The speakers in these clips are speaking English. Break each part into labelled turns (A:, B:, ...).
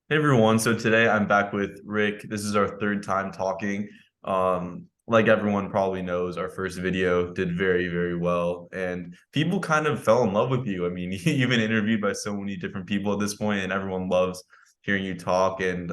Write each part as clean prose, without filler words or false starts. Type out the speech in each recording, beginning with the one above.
A: Hey everyone, so today I'm back with Rick. This is our third time talking. Like everyone probably knows, our first video did very, very well, and people kind of fell in love with you. I mean, you've been interviewed by so many different people at this point, and everyone loves hearing you talk. And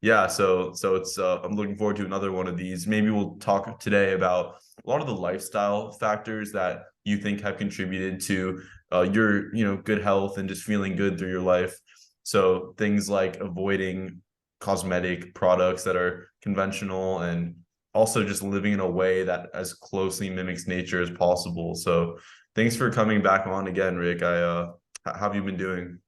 A: yeah, so it's I'm looking forward to another one of these. Maybe we'll talk today about a lot of the lifestyle factors that you think have contributed to your, good health and just feeling good through your life. So things like avoiding cosmetic products that are conventional and also just living in a way that as closely mimics nature as possible. So thanks for coming back on again, Rick. How have you been doing?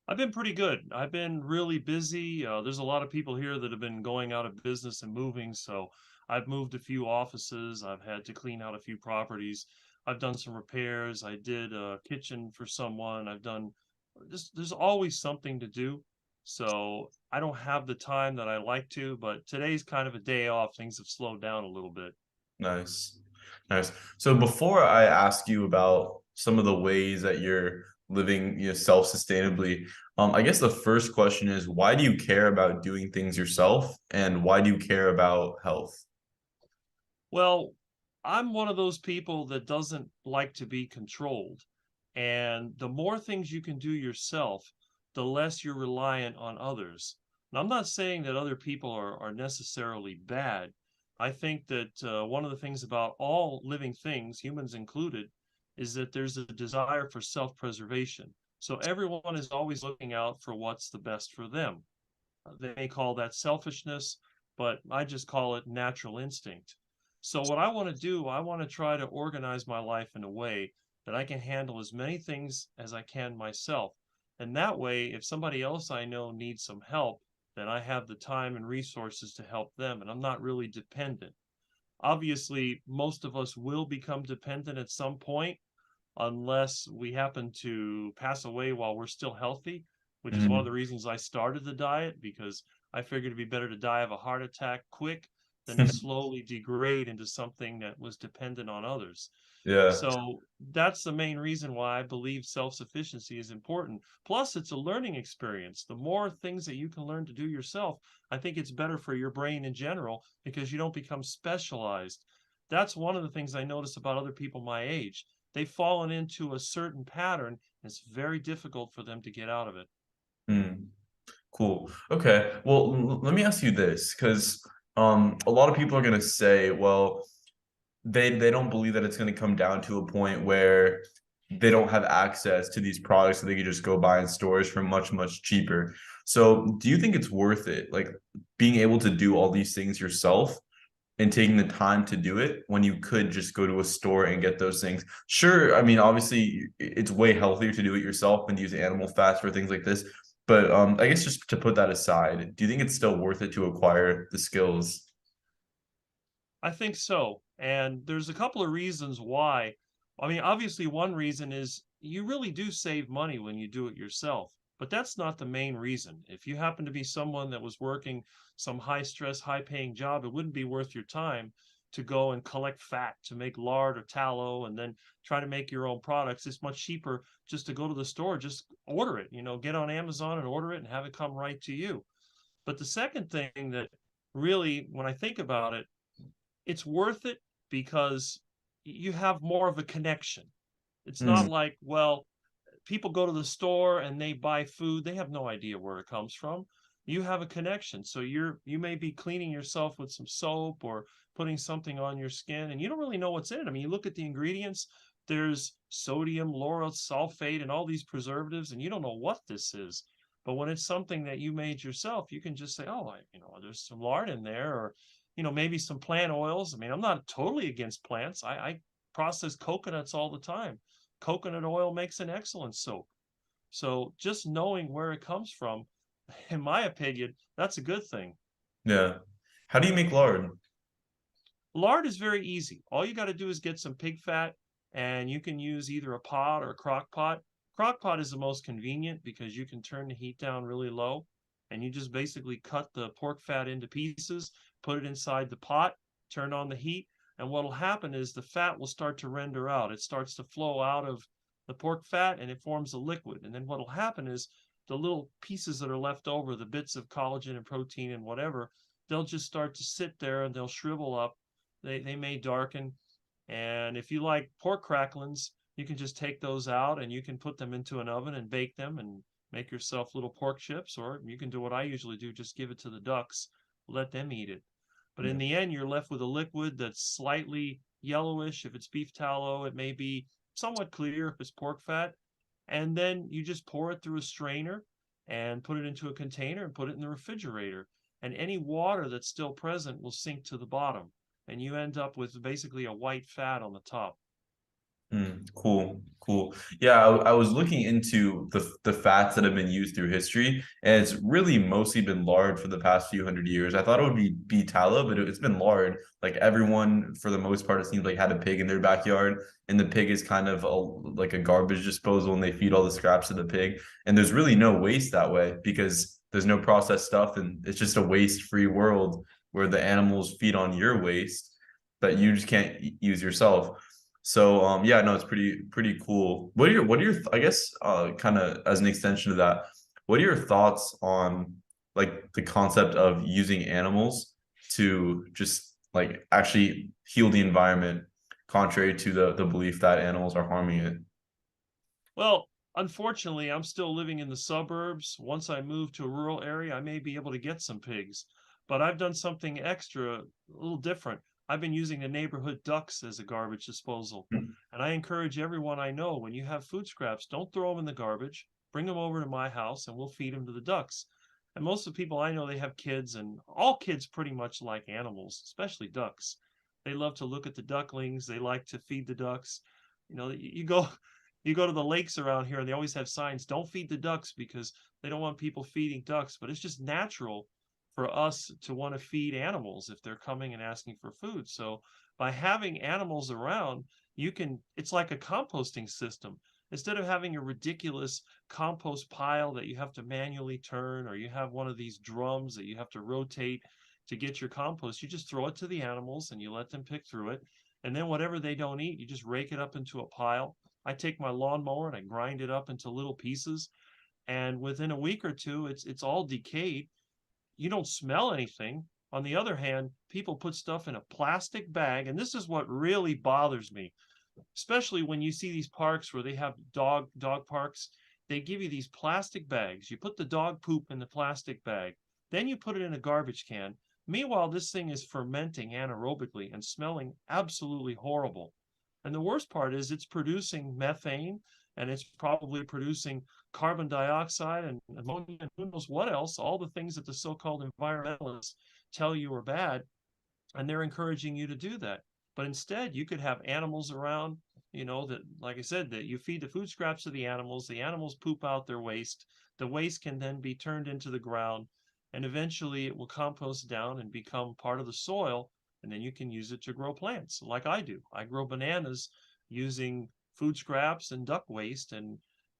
B: I've been pretty good. I've been really busy. There's a lot of people here that have been going out of business and moving. So I've moved a few offices. I've had to clean out a few properties. I've done some repairs. I did a kitchen for someone. I've done there's always something to do. So I don't have the time that I like to, but today's kind of a day off. Things have slowed down a little bit.
A: Nice. Nice. So before I ask you about some of the ways that you're living, self-sustainably, I guess the first question is why do you care about doing things yourself and why do you care about health?
B: Well, I'm one of those people that doesn't like to be controlled. And the more things you can do yourself, the less you're reliant on others. And I'm not saying that other people are necessarily bad. I think that one of the things about all living things, humans included, is that there's a desire for self preservation. So everyone is always looking out for what's the best for them. They may call that selfishness, but I just call it natural instinct. So, what I want to do, I want to try to organize my life in a way that I can handle as many things as I can myself. And that way, if somebody else I know needs some help, then I have the time and resources to help them, and I'm not really dependent. Obviously, most of us will become dependent at some point, unless we happen to pass away while we're still healthy, which is one of the
A: Mhm.
B: reasons I started the diet because I figured it'd be better to die of a heart attack quick than to slowly degrade into something that was dependent on others.
A: Yeah.
B: So that's the main reason why I believe self sufficiency is important. Plus, it's a learning experience. The more things that you can learn to do yourself, I think it's better for your brain in general because you don't become specialized. That's one of the things I notice about other people my age. They've fallen into a certain pattern, and it's very difficult for them to get out of it.
A: Mm. Cool. Okay. Well, let me ask you this, because a lot of people are gonna say, well, they don't believe that it's gonna come down to a point where they don't have access to these products that they could just go buy in stores for much, much cheaper. So, do you think it's worth it, like being able to do all these things yourself and taking the time to do it when you could just go to a store and get those things? Sure, I mean, obviously, it's way healthier to do it yourself and use animal fats for things like this. But I guess just to put that aside, do you think it's still worth it to acquire the skills?
B: I think so. And there's a couple of reasons why. I mean, obviously, one reason is you really do save money when you do it yourself, but that's not the main reason. If you happen to be someone that was working some high stress, high paying job, it wouldn't be worth your time to go and collect fat to make lard or tallow and then try to make your own products. It's much cheaper just to go to the store, just order it, get on Amazon and order it and have it come right to you. But the second thing that really, when I think about it, it's worth it because you have more of a connection. It's not
A: Mm,
B: like, well, people go to the store and they buy food, they have no idea where it comes from. You have a connection. So you may be cleaning yourself with some soap or putting something on your skin and you don't really know what's in it. I mean, you look at the ingredients, there's sodium, lauryl sulfate and all these preservatives and you don't know what this is. But when it's something that you made yourself, you can just say, "Oh, there's some lard in there or maybe some plant oils." I mean, I'm not totally against plants. I process coconuts all the time. Coconut oil makes an excellent soap. So just knowing where it comes from, in my opinion, that's a good thing.
A: yeah. How do you make lard?
B: Lard is very easy. All you got to do is get some pig fat, and you can use either a pot or a crock pot. Crock pot is the most convenient because you can turn the heat down really low, and you just basically cut the pork fat into pieces, put it inside the pot, turn on the heat, and what'll happen is the fat will start to render out. It starts to flow out of the pork fat and it forms a liquid. And then what'll happen is the little pieces that are left over, the bits of collagen and protein and whatever, they'll just start to sit there and they'll shrivel up. They may darken. And if you like pork cracklings, you can just take those out and you can put them into an oven and bake them and make yourself little pork chips, or you can do what I usually do, just give it to the ducks, let them eat it. But in
A: Yeah.
B: the end, you're left with a liquid that's slightly yellowish. If it's beef tallow, it may be somewhat clear if it's pork fat. And then you just pour it through a strainer and put it into a container and put it in the refrigerator. And any water that's still present will sink to the bottom. And you end up with basically a white fat on the top.
A: Cool, cool. Yeah, I was looking into the fats that have been used through history, and it's really mostly been lard for the past few hundred years. I thought it would be tallow, but it's been lard. Like everyone, for the most part, it seems like had a pig in their backyard, and the pig is kind of like a garbage disposal, and they feed all the scraps to the pig. And there's really no waste that way because there's no processed stuff, and it's just a waste-free world where the animals feed on your waste that you just can't use yourself. So yeah, no, it's pretty cool. What are your I guess kind of as an extension of that, what are your thoughts on like the concept of using animals to just like actually heal the environment, contrary to the belief that animals are harming it?
B: Well, unfortunately, I'm still living in the suburbs. Once I move to a rural area, I may be able to get some pigs, but I've done something extra, a little different. I've been using the neighborhood ducks as a garbage disposal. And I encourage everyone I know, when you have food scraps, don't throw them in the garbage. Bring them over to my house and we'll feed them to the ducks. And most of the people I know, they have kids, and all kids pretty much like animals, especially ducks. They love to look at the ducklings. They like to feed the ducks. You go to the lakes around here and they always have signs, don't feed the ducks, because they don't want people feeding ducks. But it's just natural for us to want to feed animals if they're coming and asking for food. So by having animals around, it's like a composting system. Instead of having a ridiculous compost pile that you have to manually turn, or you have one of these drums that you have to rotate to get your compost, you just throw it to the animals and you let them pick through it. And then whatever they don't eat, you just rake it up into a pile. I take my lawnmower and I grind it up into little pieces, and within a week or two, it's all decayed. You don't smell anything. On the other hand, people put stuff in a plastic bag, and this is what really bothers me, especially when you see these parks where they have dog parks. They give you these plastic bags. You put the dog poop in the plastic bag, then you put it in a garbage can. Meanwhile, this thing is fermenting anaerobically and smelling absolutely horrible. And the worst part is it's producing methane, and it's probably producing carbon dioxide and ammonia and who knows what else, all the things that the so-called environmentalists tell you are bad, and they're encouraging you to do that. But instead, you could have animals around, that, like I said, that you feed the food scraps to the animals poop out their waste. The waste can then be turned into the ground, and eventually it will compost down and become part of the soil, and then you can use it to grow plants like I do. I grow bananas using food scraps and duck waste. And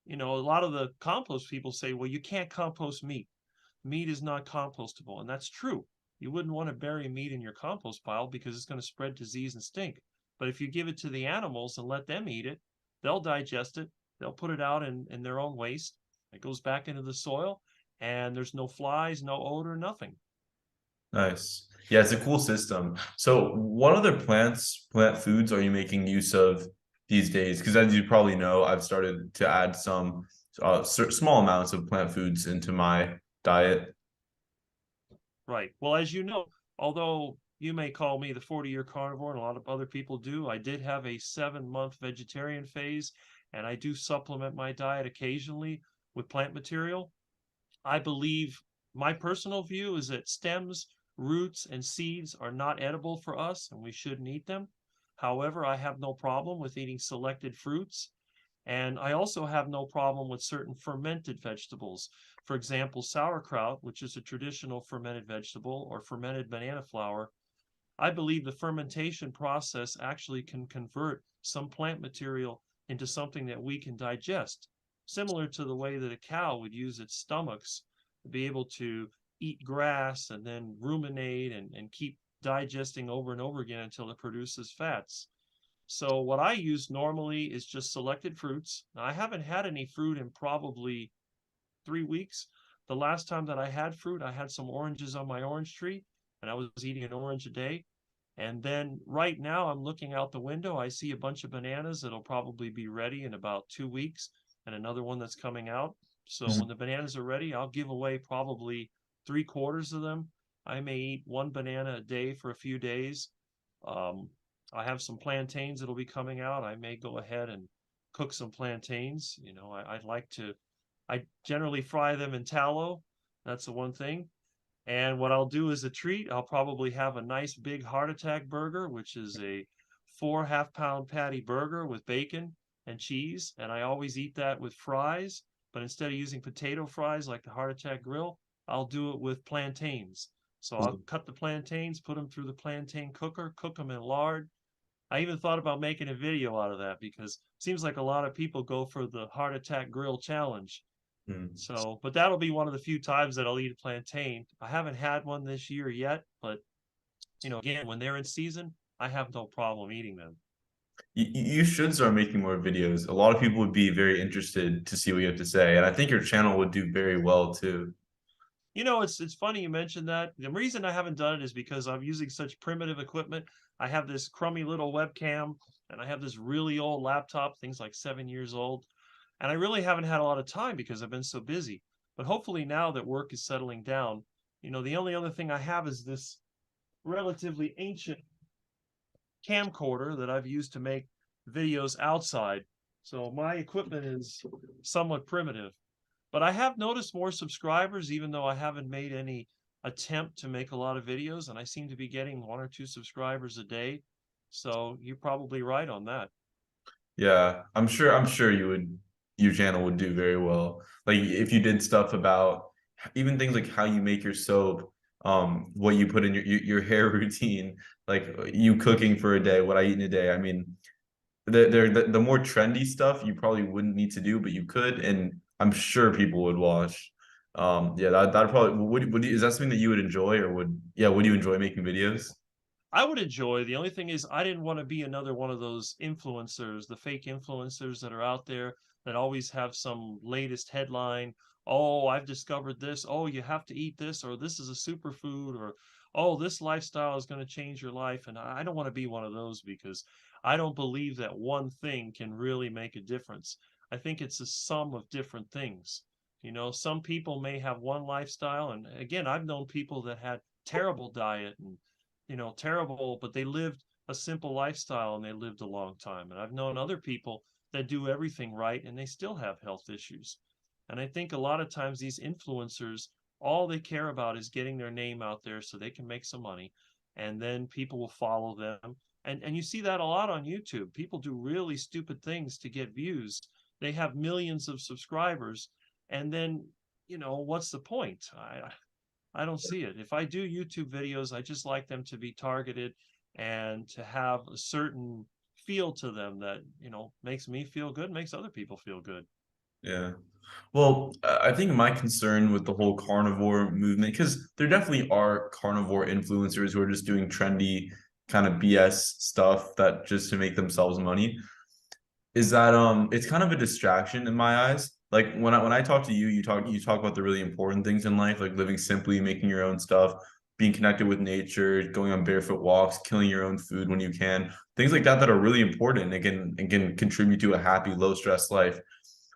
B: a lot of the compost people say, well, you can't compost meat. Meat is not compostable, and that's true. You wouldn't want to bury meat in your compost pile because it's going to spread disease and stink. But if you give it to the animals and let them eat it, they'll digest it. They'll put it out in their own waste. It goes back into the soil, and there's no flies, no odor, nothing.
A: Nice. Yeah, it's a cool system. So, what other plant foods are you making use of these days? Because as you probably know, I've started to add some small amounts of plant foods into my diet.
B: Right. Well, as you know, although you may call me the 40-year carnivore, and a lot of other people do, I did have a 7-month vegetarian phase, and I do supplement my diet occasionally with plant material. I believe my personal view is that stems, roots, and seeds are not edible for us, and we shouldn't eat them. However, I have no problem with eating selected fruits. And I also have no problem with certain fermented vegetables. For example, sauerkraut, which is a traditional fermented vegetable, or fermented banana flour. I believe the fermentation process actually can convert some plant material into something that we can digest, similar to the way that a cow would use its stomachs to be able to eat grass and then ruminate and keep digesting over and over again until it produces fats. So what I use normally is just selected fruits. Now, I haven't had any fruit in probably 3 weeks. The last time that I had fruit, I had some oranges on my orange tree, and I was eating an orange a day. And then right now, I'm looking out the window. I see a bunch of bananas that'll probably be ready in about 2 weeks, and another one that's coming out. So when the bananas are ready, I'll give away probably 3/4 of them. I may eat one banana a day for a few days. Um, I have some plantains that'll be coming out. I may go ahead and cook some plantains. I'd like to. I generally fry them in tallow. That's the one thing. And what I'll do as a treat, I'll probably have a nice big heart attack burger, which is a 4 half-pound patty burger with bacon and cheese. And I always eat that with fries, but instead of using potato fries like the heart attack grill, I'll do it with plantains. So I'll cut the plantains, put them through the plantain cooker, cook them in lard. I even thought about making a video out of that because it seems like a lot of people go for the heart attack grill challenge.
A: Mhm.
B: So, but that'll be one of the few times that I'll eat a plantain. I haven't had one this year yet, but again, when they're in season, I have no problem eating them.
A: You should start making more videos. A lot of people would be very interested to see what you have to say, and I think your channel would do very well too.
B: It's funny you mentioned that. The reason I haven't done it is because I'm using such primitive equipment. I have this crummy little webcam, and I have this really old laptop, things like 7 years old. And I really haven't had a lot of time because I've been so busy. But hopefully now that work is settling down, the only other thing I have is this relatively ancient camcorder that I've used to make videos outside. So my equipment is somewhat primitive. But I have noticed more subscribers, even though I haven't made any attempt to make a lot of videos, and I seem to be getting 1 or 2 subscribers a day. So you're probably right on that.
A: Yeah, I'm sure your channel would do very well. Like if you did stuff about even things like how you make your soap, what you put in your hair routine, like you cooking for a day, what I eat in a day. I mean, the more trendy stuff you probably wouldn't need to do, but you could, and I'm sure people would watch. Yeah, that probably is that something that you would enjoy, or would you enjoy making videos?
B: I would enjoy. The only thing is, I didn't want to be another one of those influencers, the fake influencers that are out there that always have some latest headline. Oh, I've discovered this. Oh, you have to eat this, or this is a superfood, or oh, this lifestyle is going to change your life. And I don't want to be one of those because I don't believe that one thing can really make a difference. I think it's a sum of different things. Some people may have one lifestyle, and again, I've known people that had terrible diet and terrible, but they lived a simple lifestyle and they lived a long time. And I've known other people that do everything right and they still have health issues. And I think a lot of times these influencers, all they care about is getting their name out there so they can make some money. And then people will follow them. And you see that a lot on YouTube. People do really stupid things to get views. They have millions of subscribers. And then, what's the point? I don't see it. If I do YouTube videos, I just like them to be targeted and to have a certain feel to them that, makes me feel good, makes other people feel good.
A: Yeah. Well, I think my concern with the whole carnivore movement, because there definitely are carnivore influencers who are just doing trendy kind of BS stuff that just to make themselves money, is that it's kind of a distraction in my eyes. Like when I talk to you, you talk about the really important things in life, like living simply, making your own stuff, being connected with nature, going on barefoot walks, killing your own food when you can, things like that that are really important and can contribute to a happy, low stress life.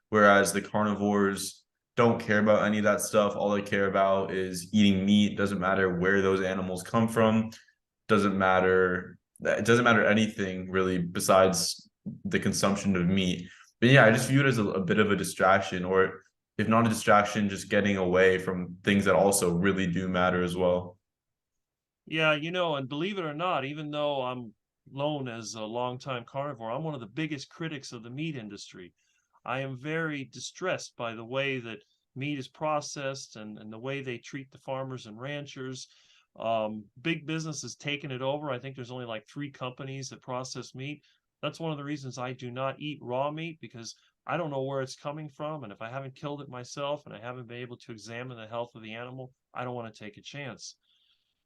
A: Whereas the carnivores don't care about any of that stuff. All they care about is eating meat. Doesn't matter where those animals come from. Doesn't matter. It doesn't matter anything really besides the consumption of meat. But yeah, I just view it as a bit of a distraction, or if not a distraction, just getting away from things that also really do matter as well.
B: Yeah, and believe it or not, even though I'm known as a longtime carnivore, I'm one of the biggest critics of the meat industry. I am very distressed by the way that meat is processed and the way they treat the farmers and ranchers. Big business has taken it over. I think there's only like 3 companies that process meat. That's one of the reasons I do not eat raw meat because I don't know where it's coming from. And if I haven't killed it myself and I haven't been able to examine the health of the animal, I don't want to take a chance.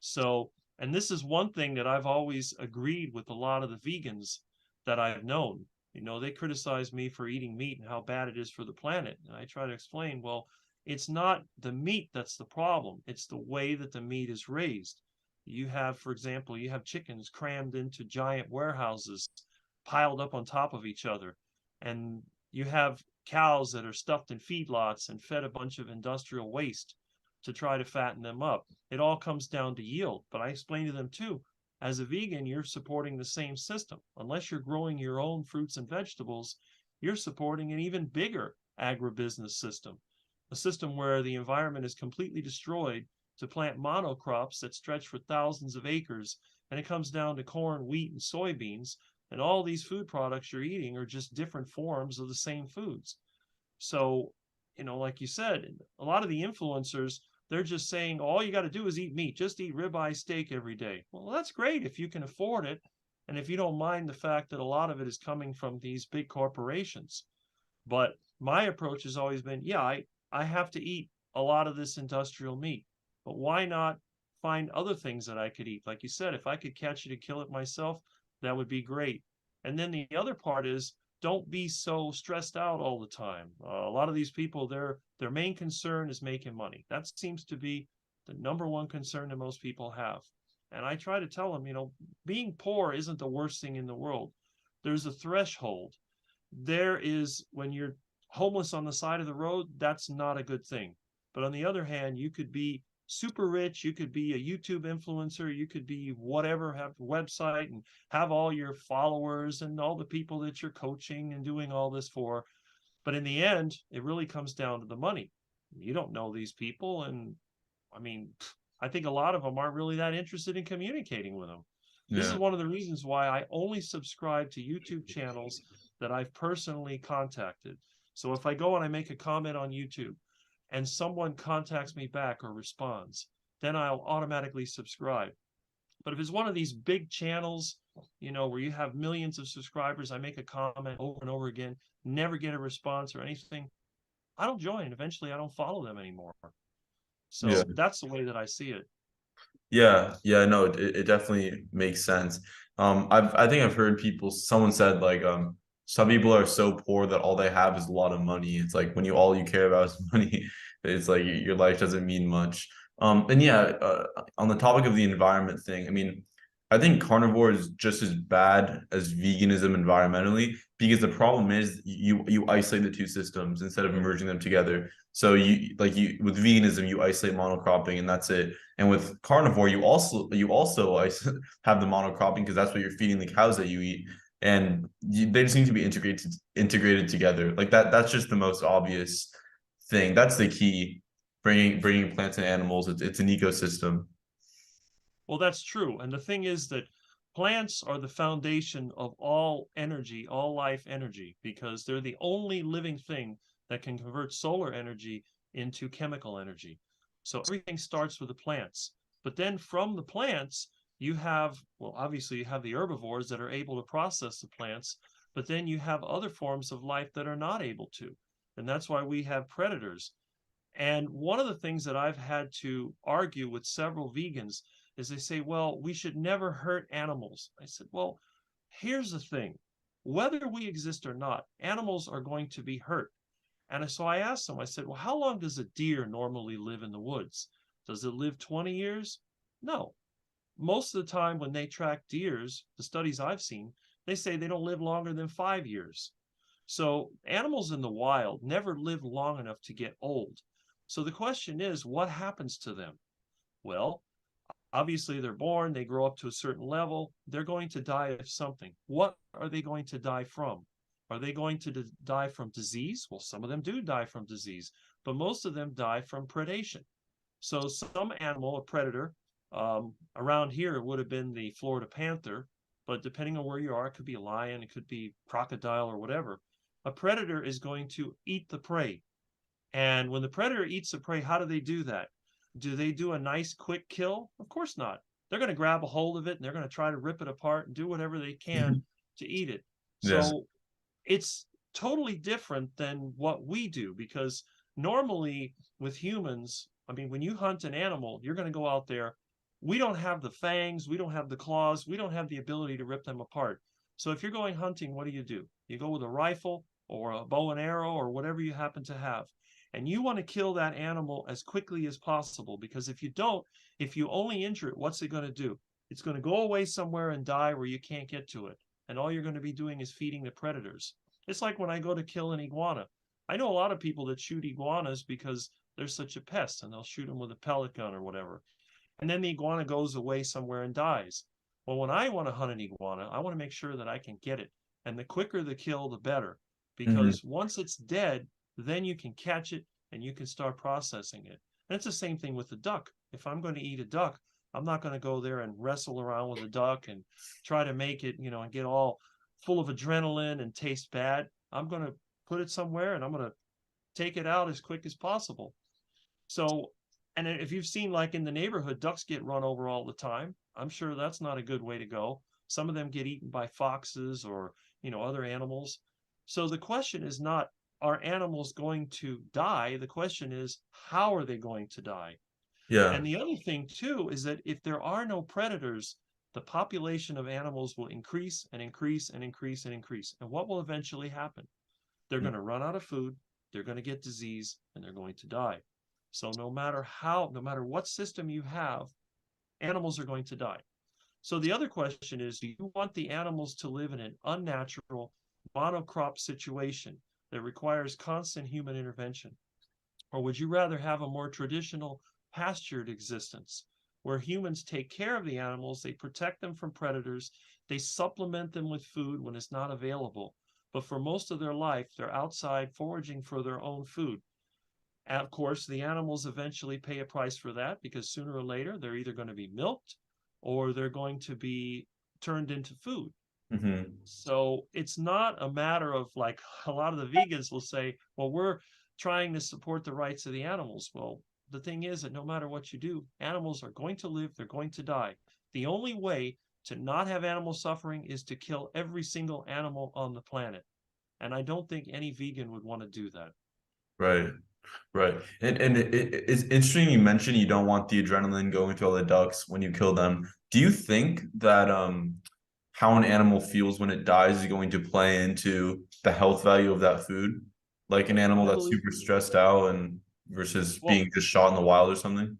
B: So, and this is one thing that I've always agreed with a lot of the vegans that I've known. They criticize me for eating meat and how bad it is for the planet. And I try to explain, well, it's not the meat that's the problem. It's the way that the meat is raised. You have, for example, you have chickens crammed into giant warehouses piled up on top of each other. And you have cows that are stuffed in feedlots and fed a bunch of industrial waste to try to fatten them up. It all comes down to yield. But I explain to them too, as a vegan, you're supporting the same system. Unless you're growing your own fruits and vegetables, you're supporting an even bigger agribusiness system, a system where the environment is completely destroyed to plant monocrops that stretch for thousands of acres. And it comes down to corn, wheat, and soybeans. And all these food products you're eating are just different forms of the same foods. So, like you said, a lot of the influencers, they're just saying all you got to do is eat meat, just eat ribeye steak every day. Well, that's great if you can afford it. And if you don't mind the fact that a lot of it is coming from these big corporations. But my approach has always been, yeah, I have to eat a lot of this industrial meat, but why not find other things that I could eat? Like you said, if I could catch it and kill it myself, that would be great. And then the other part is, don't be so stressed out all the time. A lot of these people, their main concern is making money. That seems to be the number one concern that most people have. And I try to tell them, being poor isn't the worst thing in the world. There's a threshold. There is, when you're homeless on the side of the road, that's not a good thing. But on the other hand, you could be super rich, you could be a YouTube influencer, you could be whatever, have a website and have all your followers and all the people that you're coaching and doing all this for. But in the end, it really comes down to the money. You don't know these people. And I mean, I think a lot of them aren't really that interested in communicating with them. This is
A: Yeah.
B: one of the reasons why I only subscribe to YouTube channels that I've personally contacted. So if I go and I make a comment on YouTube and someone contacts me back or responds, then I'll automatically subscribe. But if it's one of these big channels, where you have millions of subscribers, I make a comment over and over again, never get a response or anything, I don't join. Eventually, I don't follow them anymore.
A: Yeah.
B: So that's the way that I see it.
A: Yeah, no, it definitely makes sense. I think I've heard someone said like some people are so poor that all they have is a lot of money. It's like when all you care about is money, it's like your life doesn't mean much. And yeah, on the topic of the environment thing, I mean, I think carnivore is just as bad as veganism environmentally because the problem is you isolate the two systems instead of merging them together. So you with veganism you isolate monocropping and that's it. And with carnivore, you also have the monocropping because that's what you're feeding the cows that you eat, and they just need to be integrated together. Like that. That's just the most obvious thing. That's the key. Bringing plants and animals. It's an ecosystem.
B: Well, that's true. And the thing is that plants are the foundation of all energy, all life energy, because they're the only living thing that can convert solar energy into chemical energy. So everything starts with the plants. But then from the plants, well, obviously you have the herbivores that are able to process the plants, but then you have other forms of life that are not able to. And that's why we have predators. And one of the things that I've had to argue with several vegans is they say, well, we should never hurt animals. I said, well, here's the thing. Whether we exist or not, animals are going to be hurt. And so I asked them, I said, well, how long does a deer normally live in the woods? Does it live 20 years? No. Most of the time when they track deers, the studies I've seen, they say they don't live longer than 5 years. So animals in the wild never live long enough to get old. So the question is, what happens to them? Well, obviously they're born, they grow up to a certain level, they're going to die of something. What are they going to die from? Are they going to die from disease? Well, some of them do die from disease, but most of them die from predation. So some animal, a predator, around here it would have been the Florida panther, but depending on where you are, it could be a lion, it could be crocodile or whatever. A predator is going to eat the prey. And when the predator eats the prey, how do they do that? Do they do a nice quick kill? Of course not. They're going to grab a hold of it and they're going to try to rip it apart and do whatever they can to eat it.
A: Yeah.
B: So it's totally different than what we do because normally with humans, I mean, when you hunt an animal, you're going to go out there. We don't have the fangs, we don't have the claws, we don't have the ability to rip them apart. So if you're going hunting, what do? You go with a rifle or a bow and arrow or whatever you happen to have. And you want to kill that animal as quickly as possible, because if you don't, if you only injure it, what's it going to do? It's going to go away somewhere and die where you can't get to it. And all you're going to be doing is feeding the predators. It's like when I go to kill an iguana. I know a lot of people that shoot iguanas because they're such a pest, and they'll shoot them with a pellet gun or whatever. And then the iguana goes away somewhere and dies. Well, when I want to hunt an iguana, I want to make sure that I can get it. And the quicker the kill, the better.
A: Hmm.
B: Because once it's dead, then you can catch it and you can start processing it. And it's the same thing with the duck. If I'm going to eat a duck, I'm not going to go there and wrestle around with a duck and try to make it, and get all full of adrenaline and taste bad. I'm going to put it somewhere and I'm going to take it out as quick as possible. So, and if you've seen, like in the neighborhood, ducks get run over all the time. I'm sure that's not a good way to go. Some of them get eaten by foxes or, other animals. So the question is not, are animals going to die? The question is, how are they going to die?
A: Yeah.
B: And the other thing too is that if there are no predators, the population of animals will increase and increase and increase and increase. And what will eventually happen? They're going to run out of food, they're going to get disease, and they're going to die. So no matter what system you have, animals are going to die. So the other question is, do you want the animals to live in an unnatural monocrop situation that requires constant human intervention? Or would you rather have a more traditional pastured existence where humans take care of the animals, they protect them from predators, they supplement them with food when it's not available, but for most of their life, they're outside foraging for their own food. And of course, the animals eventually pay a price for that because sooner or later they're either going to be milked or they're going to be turned into food.
A: Hmm.
B: So it's not a matter of, like, a lot of the vegans will say, well, we're trying to support the rights of the animals. Well, the thing is that no matter what you do, animals are going to live, they're going to die. The only way to not have animal suffering is to kill every single animal on the planet. And I don't think any vegan would want to do that.
A: Right. Right. And it's interesting you mentioned you don't want the adrenaline going through all the ducts when you kill them. Do you think that how an animal feels when it dies is going to play into the health value of that food? Like an animal
B: I
A: that's
B: believe,
A: super stressed out and versus
B: well,
A: being just shot in the wild or something?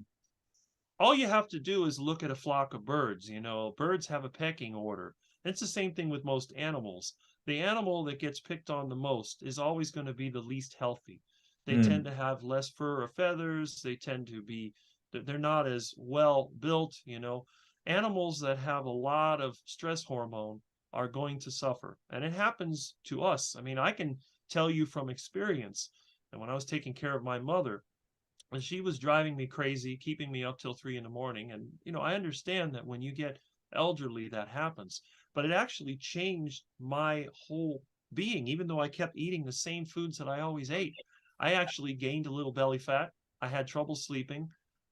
B: all you have to do is look at a flock of birds. Birds have a pecking order. It's the same thing with most animals. The animal that gets picked on the most is always going to be the least healthy. They tend
A: Mm,
B: to have less fur or feathers. They tend to be, they're not as well built. Animals that have a lot of stress hormone are going to suffer. And it happens to us. I mean, I can tell you from experience that when I was taking care of my mother, and she was driving me crazy, keeping me up till 3 in the morning. And, I understand that when you get elderly, that happens. But it actually changed my whole being, even though I kept eating the same foods that I always ate. I actually gained a little belly fat. I had trouble sleeping,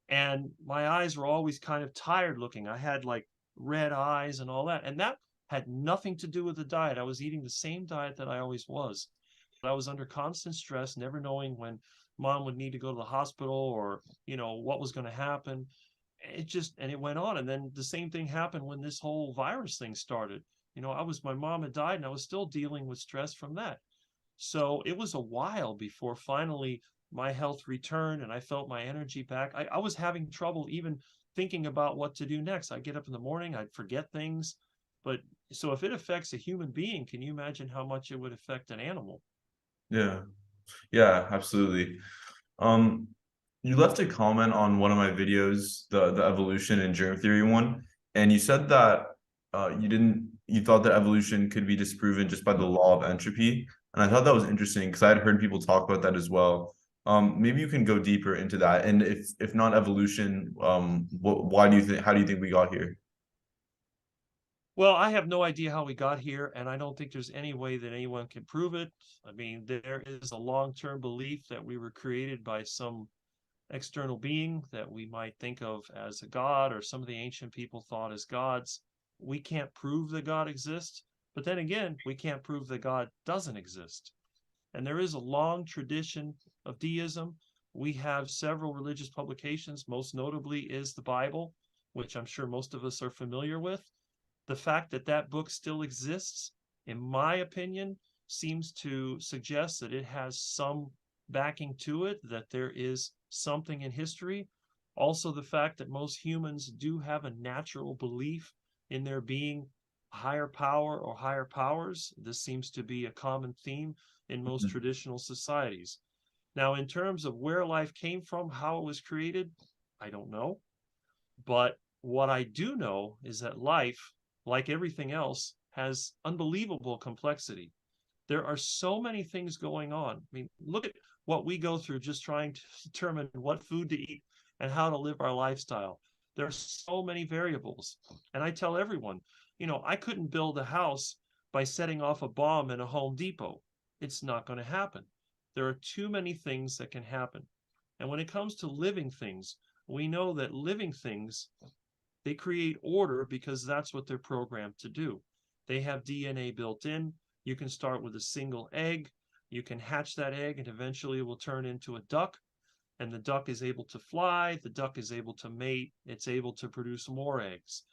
B: and my eyes were always kind of tired looking. I had like red eyes and all that. And that had nothing to do with the diet. I was eating the same diet that I always was. But I was under constant stress, never knowing when mom would need to go to the hospital or what was going to happen. And it went on. And then the same thing happened when this whole virus thing started. My mom had died and I was still dealing with stress from that. So it was a while before finally my health returned and I felt my energy back. I was having trouble even thinking about what to do next. I'd get up in the morning, I'd forget things. But so if it affects a human being, can you imagine how much it would affect an animal?
A: yeah. Yeah, absolutely. Um, you left a comment on one of my videos, the evolution and germ theory one, and you said that you thought that evolution could be disproven just by the law of entropy. And I thought that was interesting because I had heard people talk about that as well. Maybe you can go deeper into that. And if not evolution, why do you think how do you think we got here?
B: Well, I have no idea how we got here, and I don't think there's any way that anyone can prove it. I mean, there is a long-term belief that we were created by some external being that we might think of as a god, or some of the ancient people thought as gods. We can't prove that God exists, but then again, we can't prove that God doesn't exist. And there is a long tradition of deism. We have several religious publications, most notably is the Bible, which I'm sure most of us are familiar with. The fact that that book still exists, in my opinion, seems to suggest that it has some backing to it that there is something in history. Also, the fact that most humans do have a natural belief in there being higher power or higher powers. This seems to be a common theme in most
A: Mhm.
B: traditional societies. Now, in terms of where life came from, how it was created, I don't know. But what I do know is that life, like everything else, has unbelievable complexity. There are so many things going on. I mean, look at what we go through just trying to determine what food to eat and how to live our lifestyle. There are so many variables. And I tell everyone, I couldn't build a house by setting off a bomb in a Home Depot. It's not going to happen. There are too many things that can happen. And when it comes to living things, we know that living things, they create order because that's what they're programmed to do. They have DNA built in. You can start with a single egg. You can hatch that egg and eventually it will turn into a duck. And the duck is able to fly. The duck is able to mate. It's able to produce more eggs.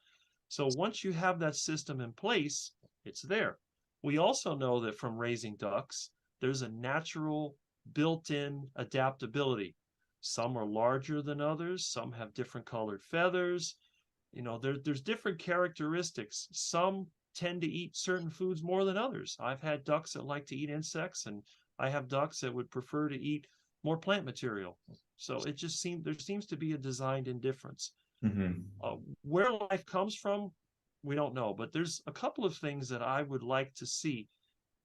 B: So once you have that system in place, it's there. We also know that from raising ducks, there's a natural built-in adaptability. Some are larger than others. Some have different colored feathers. There's different characteristics. Some tend to eat certain foods more than others. I've had ducks that like to eat insects, and I have ducks that would prefer to eat more plant material. So there seems to be a designed indifference.
A: Mhm.
B: Where life comes from, we don't know, but there's a couple of things that I would like to see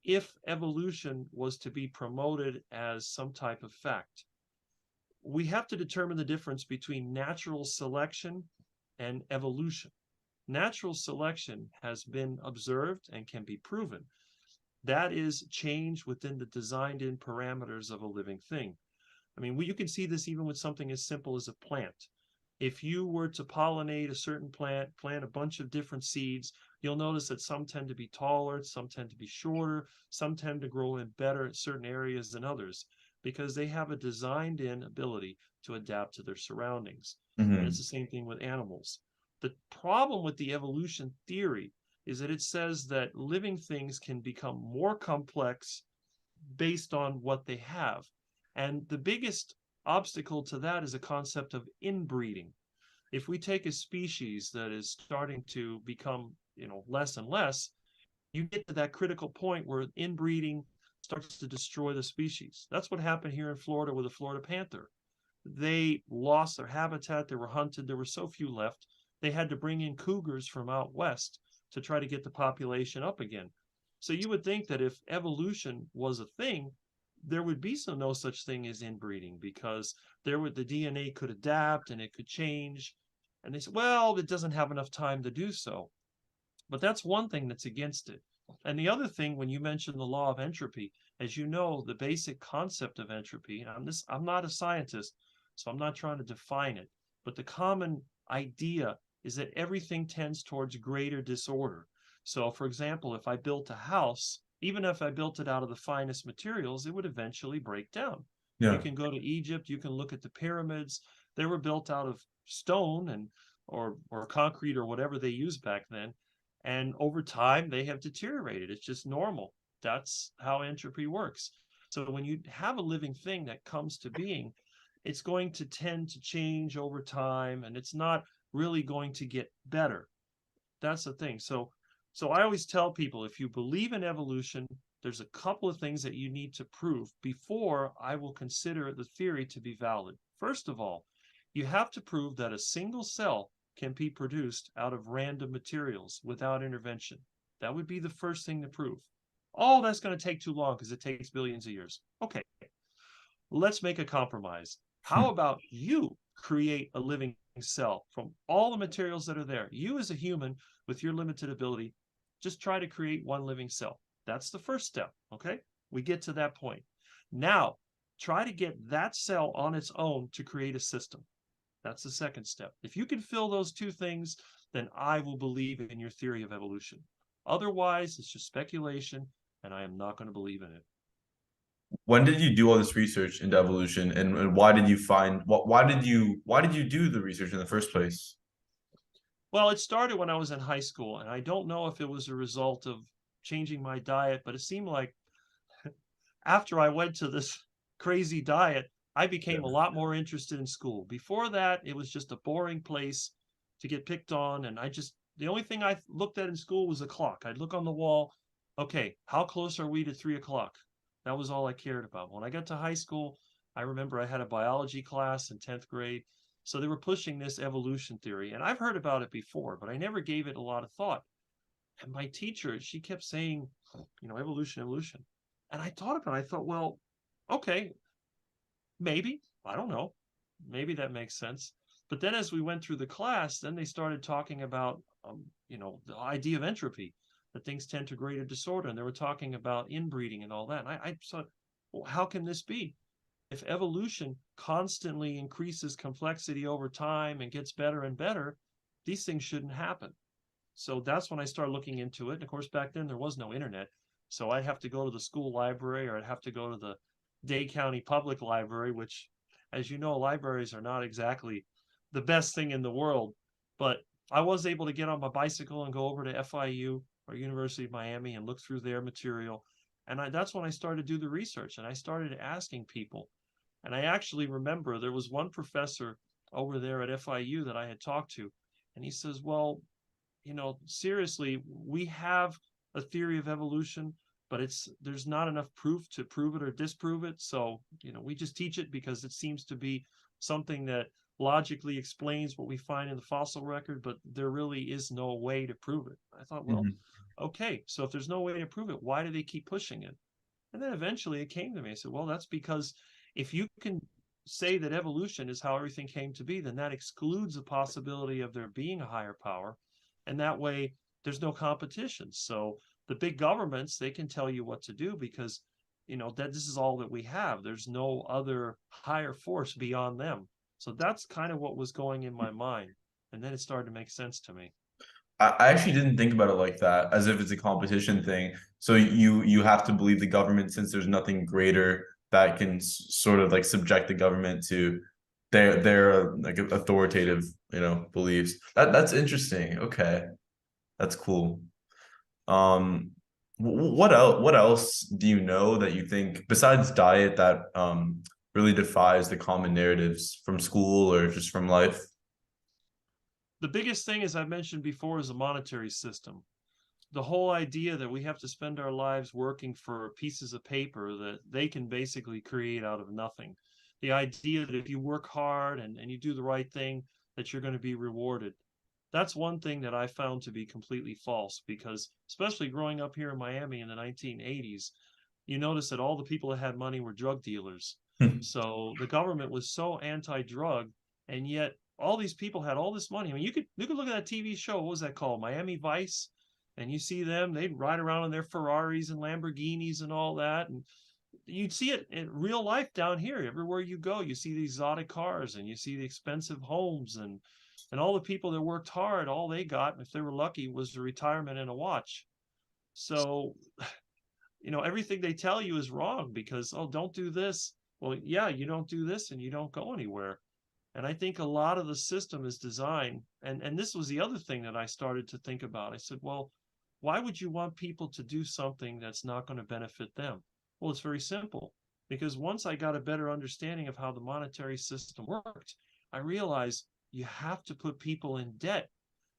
B: if evolution was to be promoted as some type of fact. We have to determine the difference between natural selection and evolution. Natural selection has been observed and can be proven. That is change within the designed in parameters of a living thing. I mean, you can see this even with something as simple as a plant. If you were to pollinate a certain plant, plant a bunch of different seeds, you'll notice that some tend to be taller, some tend to be shorter, some tend to grow in better certain areas than others because they have a designed in ability to adapt to their surroundings. And it's the
A: Mhm.
B: same thing with animals. The problem with the evolution theory is that it says that living things can become more complex based on what they have. And the biggest obstacle to that is a concept of inbreeding. If we take a species that is starting to become, less and less, you get to that critical point where inbreeding starts to destroy the species. That's what happened here in Florida with the Florida panther. They lost their habitat, they were hunted, there were so few left. They had to bring in cougars from out west to try to get the population up again. So you would think that if evolution was a thing, there would be no such thing as inbreeding because the DNA could adapt and it could change. And they said, well, it doesn't have enough time to do so. But that's one thing that's against it. And the other thing, when you mention the law of entropy, as you know, the basic concept of entropy, and I'm not a scientist, so I'm not trying to define it, but the common idea is that everything tends towards greater disorder. So, for example, if I built a house, even if I built it out of the finest materials, it would eventually break down. You
A: Yeah.
B: can go to Egypt, you can look at the pyramids. They were built out of stone and or concrete or whatever they used back then, and over time they have deteriorated. It's just normal. That's how entropy works. So when you have a living thing that comes to being, it's going to tend to change over time and it's not really going to get better. That's the thing. So I always tell people, if you believe in evolution, there's a couple of things that you need to prove before I will consider the theory to be valid. First of all, you have to prove that a single cell can be produced out of random materials without intervention. That would be the first thing to prove. Oh, that's going to take too long because it takes billions of years. Okay, let's make a compromise. How about you create a living cell from all the materials that are there? You, as a human, with your limited ability, just try to create one living cell. That's the first step. Okay, we get to that point. Now, try to get that cell on its own to create a system. That's the second step. If you can fill those two things, then I will believe in your theory of evolution. Otherwise, it's just speculation, and I am not going to believe in it.
A: When did you do all this research into evolution, and why did you find why did you do the research in the first place?
B: Well, it started when I was in high school, and I don't know if it was a result of changing my diet, but it seemed like after I went to this crazy diet, I became a
A: Yeah.
B: lot more interested in school. Before that, it was just a boring place to get picked on. And the only thing I looked at in school was a clock. I'd look on the wall. Okay, how close are we to 3 o'clock? That was all I cared about. When I got to high school, I remember I had a biology class in 10th grade. So they were pushing this evolution theory. And I've heard about it before, but I never gave it a lot of thought. And my teacher, she kept saying, evolution, evolution. And I thought about it. I thought, well, okay, maybe. I don't know. Maybe that makes sense. But then as we went through the class, then they started talking about, the idea of entropy, that things tend to greater disorder. And they were talking about inbreeding and all that. And I thought, well, how can this be? If evolution constantly increases complexity over time and gets better and better, these things shouldn't happen. So that's when I started looking into it. And of course, back then there was no internet. So I'd have to go to the school library, or I'd have to go to the Dade County Public Library, which, as you know, libraries are not exactly the best thing in the world. But I was able to get on my bicycle and go over to FIU, or University of Miami, and look through their material. And that's when I started to do the research, and I started asking people. And I actually remember there was one professor over there at FIU that I had talked to, and he says, well, seriously, we have a theory of evolution, but there's not enough proof to prove it or disprove it. So, we just teach it because it seems to be something that logically explains what we find in the fossil record, but there really is no way to prove it. I thought, well,
A: Mhm.
B: okay, so if there's no way to prove it, why do they keep pushing it? And then eventually it came to me. I said, well, that's because if you can say that evolution is how everything came to be, then that excludes the possibility of there being a higher power. And that way there's no competition. So the big governments, they can tell you what to do because, that this is all that we have. There's no other higher force beyond them. So that's kind of what was going in my mind. And then it started to make sense to me.
A: I actually didn't think about it like that, as if it's a competition thing. So you have to believe the government, since there's nothing greater that can sort of like subject the government to their like authoritative, beliefs. That's interesting. Okay, that's cool. Um, what else do you know that you think besides diet that really defies the common narratives from school or just from life?
B: The biggest thing, as I mentioned before, is a monetary system. The whole idea that we have to spend our lives working for pieces of paper that they can basically create out of nothing. The idea that if you work hard and you do the right thing, that you're going to be rewarded. That's one thing that I found to be completely false because, especially growing up here in Miami in the 1980s, you notice that all the people that had money were drug dealers. So the government was so anti-drug, and yet all these people had all this money. I mean, you could look at that TV show. What was that called? Miami Vice. And you see them, they'd ride around in their Ferraris and Lamborghinis and all that. And you'd see it in real life down here. Everywhere you go, you see the exotic cars and you see the expensive homes and all the people that worked hard, all they got, if they were lucky, was a retirement and a watch. So, everything they tell you is wrong because, oh, don't do this. Well, yeah, you don't do this and you don't go anywhere. And I think a lot of the system is designed, and this was the other thing that I started to think about. I said, well, why would you want people to do something that's not going to benefit them? Well, it's very simple. Because once I got a better understanding of how the monetary system worked, I realized you have to put people in debt.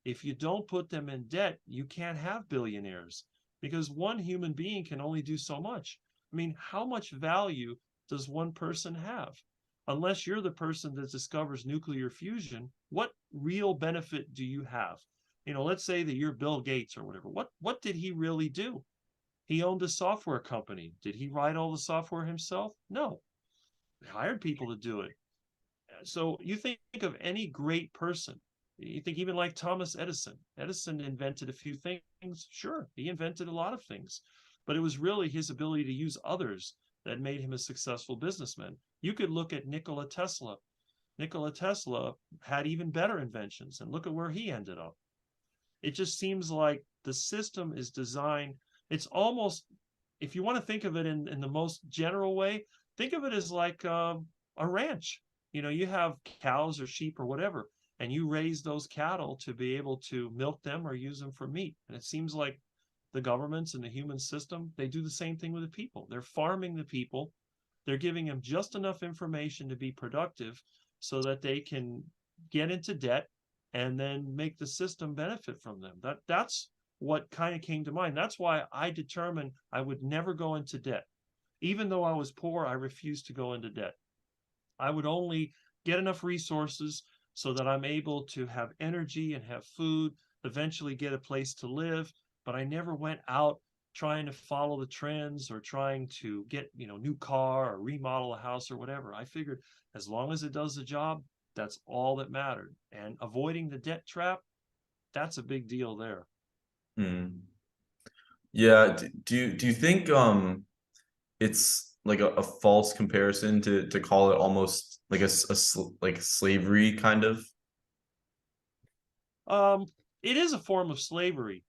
B: If you don't put them in debt, you can't have billionaires because one human being can only do so much. I mean, how much value does one person have? Unless you're the person that discovers nuclear fusion, what real benefit do you have? Let's say that you're Bill Gates or whatever. What did he really do? He owned a software company. Did he write all the software himself? No. He hired people to do it. So you think of any great person. You think even like Thomas Edison. Edison invented a few things. Sure, he invented a lot of things, but it was really his ability to use others that made him a successful businessman. You could look at Nikola Tesla. Nikola Tesla had even better inventions, and look at where he ended up. It just seems like the system is designed. It's almost, if you want to think of it in the most general way, think of it as like a ranch. You have cows or sheep or whatever, and you raise those cattle to be able to milk them or use them for meat. And it seems like the governments and the human system, they do the same thing with the people. They're farming the people They're giving them just enough information to be productive so that they can get into debt and then make the system benefit from them. That's what kind of came to mind. That's why I determined I would never go into debt. Even though I was poor, I refused to go into debt. I would only get enough resources so that I'm able to have energy and have food, eventually get a place to live. But I never went out trying to follow the trends or trying to get, new car or remodel a house or whatever. I figured as long as it does the job, that's all that mattered. And avoiding the debt trap, that's a big deal there.
A: Hmm. Yeah. Do you think it's like a false comparison to call it almost like like slavery kind of?
B: Um, it is a form of slavery.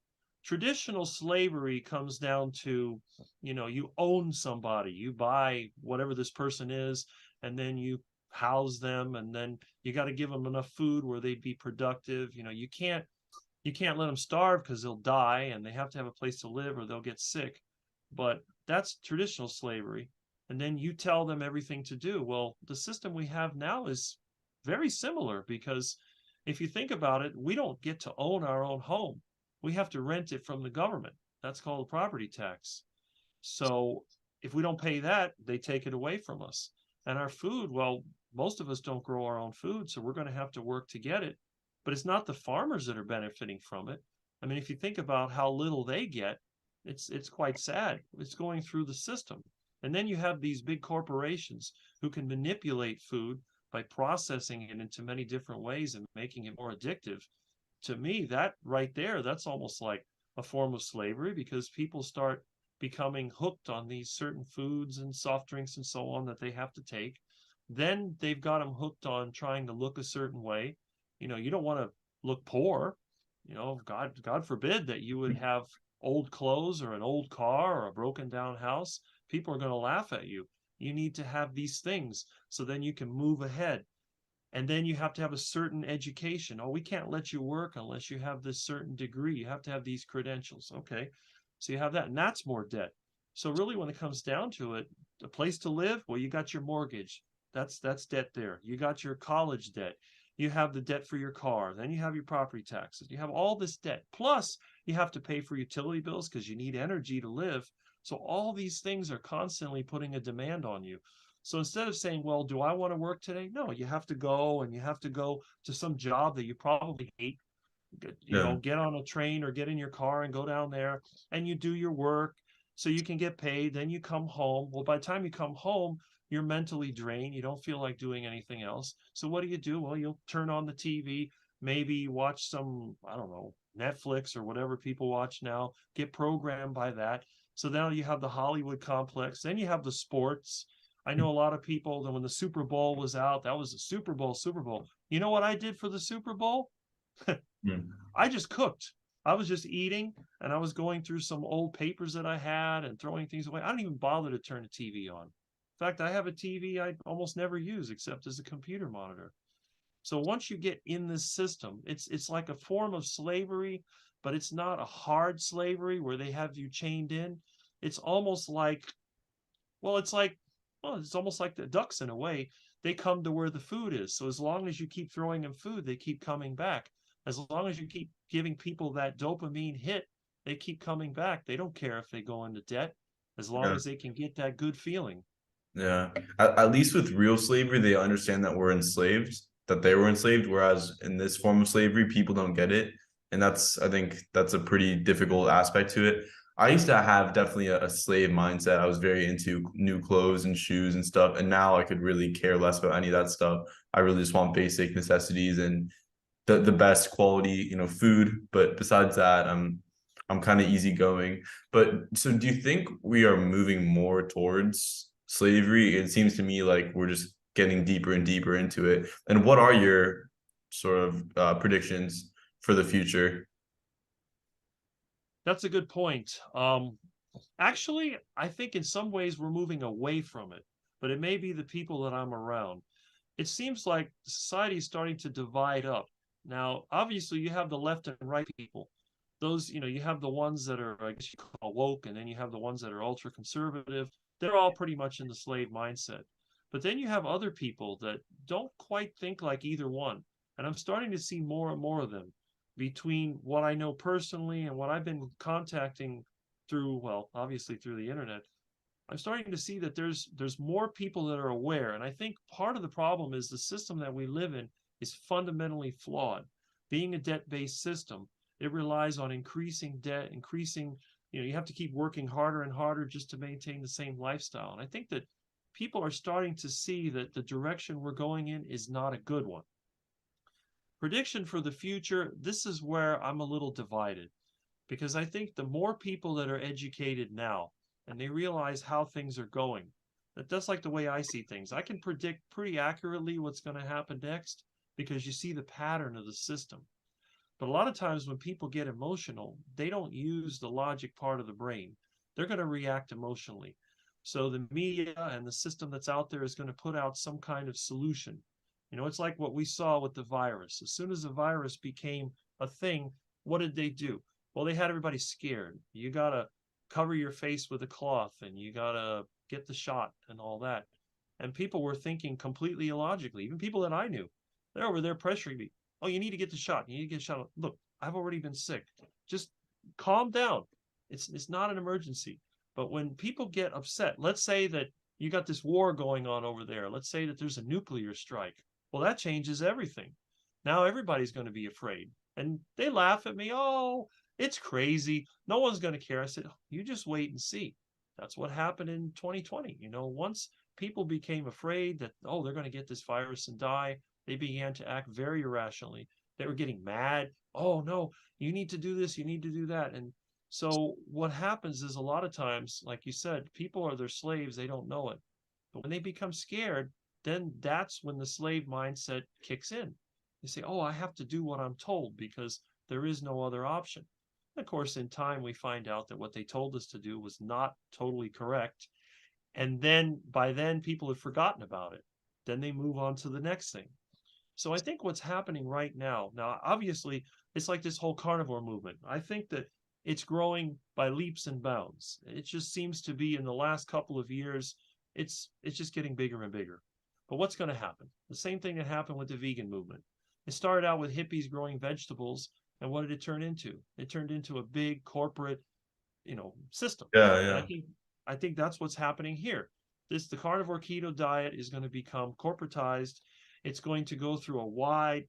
B: Traditional slavery comes down to, you own somebody, you buy whatever this person is, and then you house them, and then you got to give them enough food where they'd be productive. You can't let them starve because they'll die, and they have to have a place to live or they'll get sick. But that's traditional slavery. And then you tell them everything to do. Well, the system we have now is very similar because if you think about it, we don't get to own our own home. We have to rent it from the government. That's called a property tax. So if we don't pay that, they take it away from us. And our food, well, most of us don't grow our own food, so we're going to have to work to get it. But it's not the farmers that are benefiting from it. I mean, if you think about how little they get, it's quite sad. It's going through the system. And then you have these big corporations who can manipulate food by processing it into many different ways and making it more addictive. To me, that right there, that's almost like a form of slavery because people start becoming hooked on these certain foods and soft drinks and so on that they have to take. Then they've got them hooked on trying to look a certain way. You don't want to look poor. God forbid that you would have old clothes or an old car or a broken down house. People are going to laugh at you. You need to have these things so then you can move ahead. And then you have to have a certain education. Oh, we can't let you work unless you have this certain degree. You have to have these credentials. Okay. So you have that, and that's more debt. So really, when it comes down to it, a place to live, well, you got your mortgage. That's debt there. You got your college debt. You have the debt for your car. Then you have your property taxes. You have all this debt. Plus, you have to pay for utility bills because you need energy to live. So all these things are constantly putting a demand on you. So instead of saying, well, do I want to work today? No, you have to go and you have to go to some job that you probably hate.
A: Yeah.
B: Get on a train or get in your car and go down there and you do your work so you can get paid. Then you come home. Well, by the time you come home, you're mentally drained. You don't feel like doing anything else. So what do? Well, you'll turn on the TV, maybe watch some, I don't know, Netflix or whatever people watch now, get programmed by that. So now you have the Hollywood complex. Then you have the sports. I know a lot of people that when the Super Bowl was out, that was the Super Bowl, Super Bowl. You know what I did for the Super Bowl?
A: Hmm.
B: I just cooked. I was just eating and I was going through some old papers that I had and throwing things away. I don't even bother to turn the TV on. In fact, I have a TV I almost never use except as a computer monitor. So once you get in this system, it's like a form of slavery, but it's not a hard slavery where they have you chained in. It's almost like, well, it's almost like the ducks in a way. They come to where the food is. So as long as you keep throwing them food, they keep coming back. As long as you keep giving people that dopamine hit, they keep coming back. They don't care if they go into debt as long
A: Yeah.
B: as they can get that good feeling.
A: Yeah. At least with real slavery, they understand that we're enslaved, that they were enslaved, whereas in this form of slavery, people don't get it. And I think that's a pretty difficult aspect to it. I used to have definitely a slave mindset. I was very into new clothes and shoes and stuff. And now I could really care less about any of that stuff. I really just want basic necessities and the best quality, food. But besides that, I'm kind of easygoing. But so do you think we are moving more towards slavery? It seems to me like we're just getting deeper and deeper into it. And what are your sort of predictions for the future?
B: That's a good point. Actually, I think in some ways we're moving away from it, but it may be the people that I'm around. It seems like society is starting to divide up. Now, obviously, you have the left and right people. Those, you have the ones that are, I guess you call woke, and then you have the ones that are ultra conservative. They're all pretty much in the slave mindset. But then you have other people that don't quite think like either one. And I'm starting to see more and more of them between what I know personally and what I've been contacting through, well, obviously through the internet. I'm starting to see that there's more people that are aware. And I think part of the problem is the system that we live in is fundamentally flawed. Being a debt-based system, it relies on increasing debt, increasing, you have to keep working harder and harder just to maintain the same lifestyle. And I think that people are starting to see that the direction we're going in is not a good one. Prediction for the future, this is where I'm a little divided because I think the more people that are educated now and they realize how things are going, that's like the way I see things. I can predict pretty accurately what's going to happen next because you see the pattern of the system. But a lot of times when people get emotional, they don't use the logic part of the brain. They're going to react emotionally. So the media and the system that's out there is going to put out some kind of solution. It's like what we saw with the virus. As soon as the virus became a thing, what did they do? Well, they had everybody scared. You got to cover your face with a cloth and you got to get the shot and all that. And people were thinking completely illogically. Even people that I knew, they're over there pressuring me. Oh, you need to get the shot. You need to get a shot. Look, I've already been sick. Just calm down. It's not an emergency. But when people get upset, let's say that you got this war going on over there. Let's say that there's a nuclear strike. Well, that changes everything. Now everybody's going to be afraid. And they laugh at me. Oh, it's crazy. No one's going to care. I said, you just wait and see. That's what happened in 2020. Once people became afraid that, oh, they're going to get this virus and die, they began to act very irrationally. They were getting mad. Oh, no, you need to do this. You need to do that. And so what happens is a lot of times, like you said, people are their slaves. They don't know it. But when they become scared, then that's when the slave mindset kicks in. They say, oh, I have to do what I'm told because there is no other option. And of course, in time, we find out that what they told us to do was not totally correct. And then by then, people have forgotten about it. Then they move on to the next thing. So I think what's happening right now, obviously, it's like this whole carnivore movement. I think that it's growing by leaps and bounds. It just seems to be in the last couple of years, it's just getting bigger and bigger. But what's going to happen? The same thing that happened with the vegan movement. It started out with hippies growing vegetables, and what did it turn into? It turned into a big corporate, system.
A: Yeah,
B: And
A: yeah.
B: I think that's what's happening here. The carnivore keto diet is going to become corporatized. It's going to go through a wide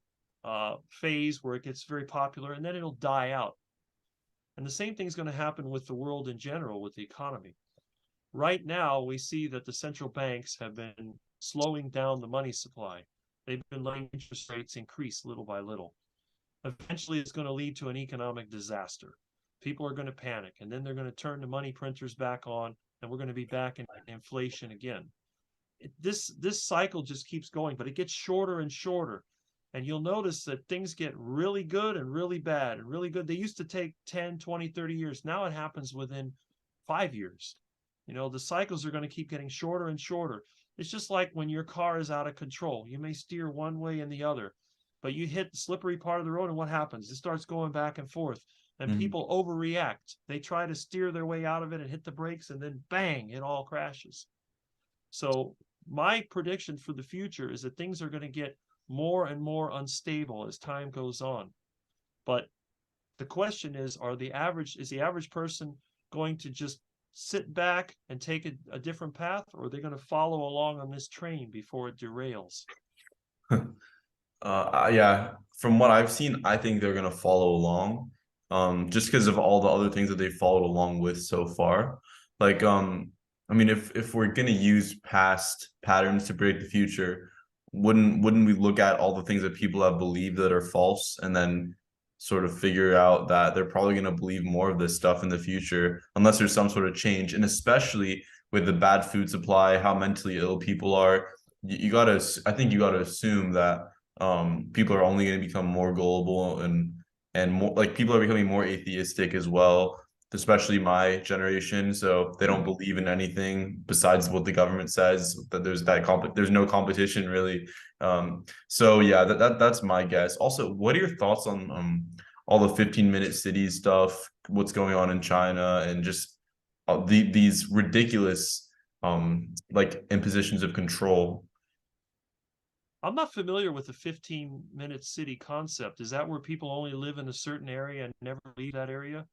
B: phase where it gets very popular, and then it'll die out. And the same thing is going to happen with the world in general, with the economy. Right now, we see that the central banks have been slowing down the money supply. They've been letting interest rates increase little by little. Eventually, it's going to lead to an economic disaster. People are going to panic, and then they're going to turn the money printers back on, and we're going to be back in inflation again. This cycle just keeps going, but it gets shorter and shorter. And you'll notice that things get really good and really bad and really good. They used to take 10, 20, 30 years. Now it happens within 5 years. The cycles are going to keep getting shorter and shorter. It's just like when your car is out of control. You may steer one way and the other, but you hit the slippery part of the road, and what happens? It starts going back and forth, and
A: Mhm.
B: people overreact. They try to steer their way out of it and hit the brakes, and then bang, it all crashes. So my prediction for the future is that things are going to get more and more unstable as time goes on. But the question is the average person going to just sit back and take a different path, or are they going to follow along on this train before it derails?
A: Yeah, from what I've seen, I think they're gonna follow along, just because of all the other things that they followed along with so far. Like, I mean, if we're gonna use past patterns to predict the future, wouldn't we look at all the things that people have believed that are false, and then sort of figure out that they're probably gonna believe more of this stuff in the future, unless there's some sort of change, and especially with the bad food supply, how mentally ill people are, I think you gotta assume that people are only going to become more gullible and more like people are becoming more atheistic as well, especially my generation. So they don't believe in anything besides what the government says, that there's no competition really. So yeah, that's my guess. Also, what are your thoughts on all the 15-minute cities stuff, what's going on in China, and just these ridiculous like impositions of control.
B: I'm not familiar with the 15-minute city concept. Is that where people only live in a certain area and never leave that area?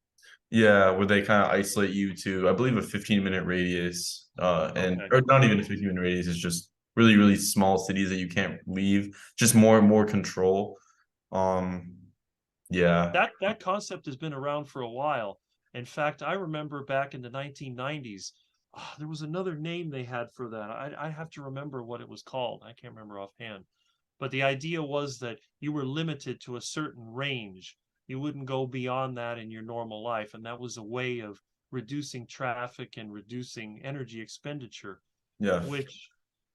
A: Yeah, where they kind of isolate you to, I believe, a 15-minute radius, and
B: Okay.
A: or not even a 15-minute radius, it's just really, really small cities that you can't leave, just more and more control. Um, yeah.
B: That concept has been around for a while. In fact, I remember back in the 1990s, there was another name they had for that. I have to remember what it was called. I can't remember offhand. But the idea was that you were limited to a certain range. You wouldn't go beyond that in your normal life, and that was a way of reducing traffic and reducing energy expenditure,
A: Yeah.
B: which,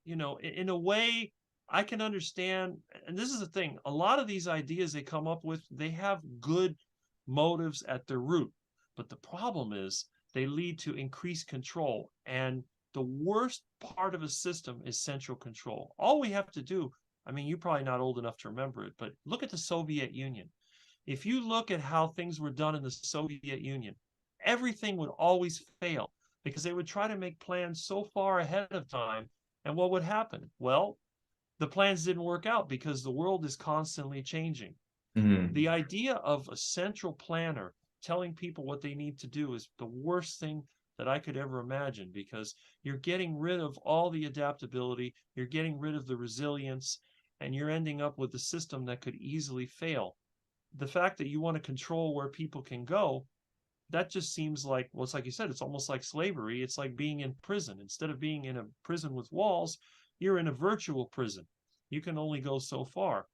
B: in a way, I can understand. And this is the thing, a lot of these ideas they come up with, they have good motives at their root. But the problem is they lead to increased control. And the worst part of a system is central control. All we have to do, I mean, you're probably not old enough to remember it, but look at the Soviet Union. If you look at how things were done in the Soviet Union, everything would always fail because they would try to make plans so far ahead of time. And what would happen? Well, the plans didn't work out because the world is constantly changing. The
A: Mhm.
B: idea of a central planner telling people what they need to do is the worst thing that I could ever imagine because you're getting rid of all the adaptability, you're getting rid of the resilience, and you're ending up with a system that could easily fail. The fact that you want to control where people can go, that just seems like, well, it's like you said, it's almost like slavery. It's like being in prison. Instead of being in a prison with walls, you're in a virtual prison. You can only go so far.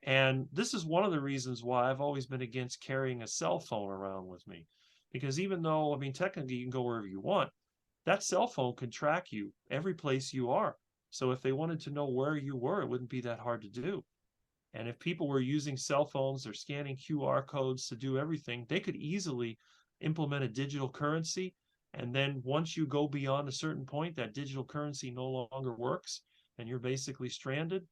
B: And this is one of the reasons why I've always been against carrying a cell phone around with me. Because even though, I mean, technically you can go wherever you want, that cell phone can track you every place you are. So if they wanted to know where you were, it wouldn't be that hard to do. And if people were using cell phones or scanning QR codes to do everything, they could easily implement a digital currency. And then once you go beyond a certain point, that digital currency no longer works and you're basically stranded.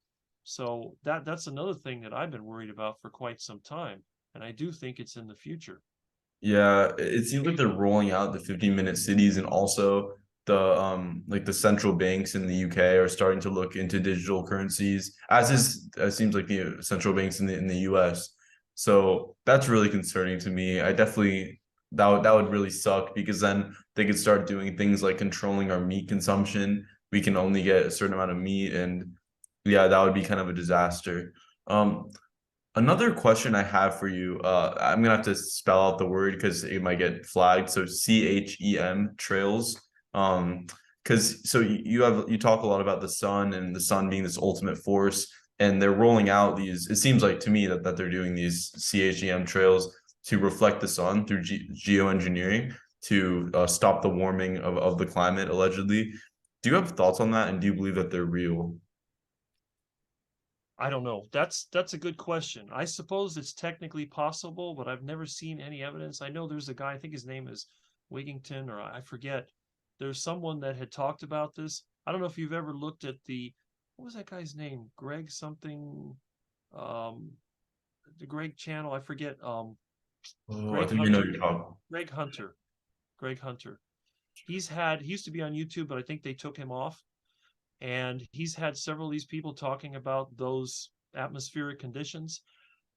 B: So that's another thing that I've been worried about for quite some time. And I do think it's in the future.
A: Yeah, it seems like they're rolling out the 15-minute cities, and also the like the central banks in the UK are starting to look into digital currencies, as is it seems like the central banks in the US. So that's really concerning to me. I definitely that would really suck because then they could start doing things like controlling our meat consumption. We can only get a certain amount of meat, and yeah, that would be kind of a disaster. Um, Another question I have for you, I'm gonna have to spell out the word because it might get flagged. So CHEM trails. Because so you talk a lot about the sun and the sun being this ultimate force, and they're rolling out these. It seems like to me that they're doing these CHEM trails to reflect the sun through geoengineering to stop the warming of the climate allegedly. Do you have thoughts on that, and do you believe that they're real?
B: I don't know. That's a good question. I suppose it's technically possible, but I've never seen any evidence. I know there's a guy, I think his name is Wigington, or I forget. There's someone that had talked about this. I don't know if you've ever looked at what was that guy's name? Greg something, um, the Greg channel. I forget.
A: Oh, I
B: Greg
A: think you know
B: Hunter.
A: your talk.
B: Greg Hunter. Greg Hunter. He used to be on YouTube, but I think they took him off. And he's had several of these people talking about those atmospheric conditions.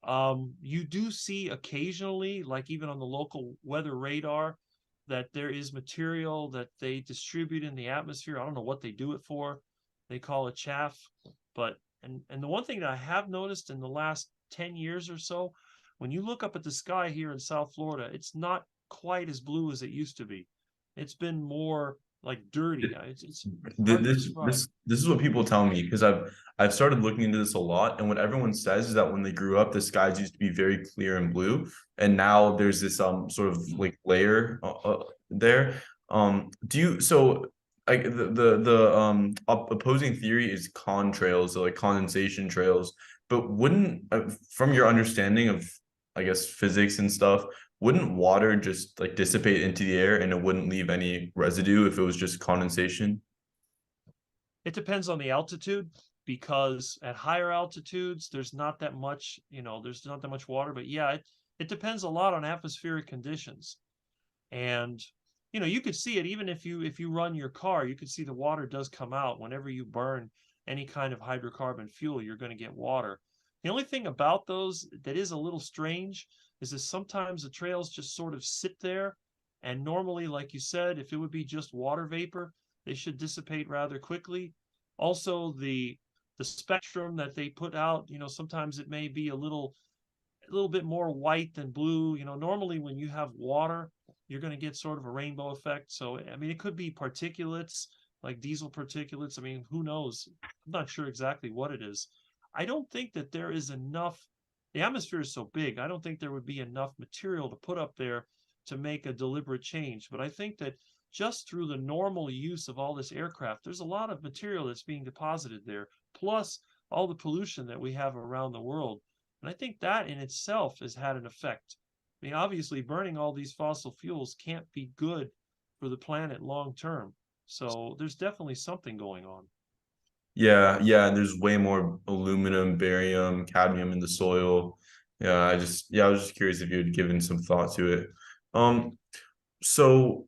B: You do see occasionally, like even on the local weather radar, that there is material that they distribute in the atmosphere. I don't know what they do it for. They call it chaff. But and the one thing that I have noticed in the last 10 years or so, when you look up at the sky here in South Florida, it's not quite as blue as it used to be. It's been more like dirty. It's hard to describe.
A: This is what people tell me because I've started looking into this a lot, and what everyone says is that when they grew up, the skies used to be very clear and blue, and now there's this sort of like layer there. Do you so like the opposing theory is contrails, so like condensation trails, but wouldn't from your understanding of I guess physics and stuff, wouldn't water just like dissipate into the air and it wouldn't leave any residue if it was just condensation?
B: It depends on the altitude because at higher altitudes, there's not that much, there's not that much water. But yeah, it depends a lot on atmospheric conditions. And you could see it even if you run your car, you could see the water does come out whenever you burn any kind of hydrocarbon fuel, you're going to get water. The only thing about those that is a little strange is that sometimes the trails just sort of sit there. And normally, like you said, if it would be just water vapor, they should dissipate rather quickly. Also, the spectrum that they put out, sometimes it may be a little bit more white than blue. Normally when you have water, you're going to get sort of a rainbow effect. So, I mean, it could be particulates, like diesel particulates. I mean, who knows? I'm not sure exactly what it is. I don't think that there is enough. The atmosphere is so big. I don't think there would be enough material to put up there to make a deliberate change. But I think that just through the normal use of all this aircraft, there's a lot of material that's being deposited there, plus all the pollution that we have around the world. And I think that in itself has had an effect. I mean, obviously, burning all these fossil fuels can't be good for the planet long term. So there's definitely something going on.
A: Yeah, yeah, and there's way more aluminum, barium, cadmium in the soil. Yeah, I was just curious if you had given some thought to it. Um, so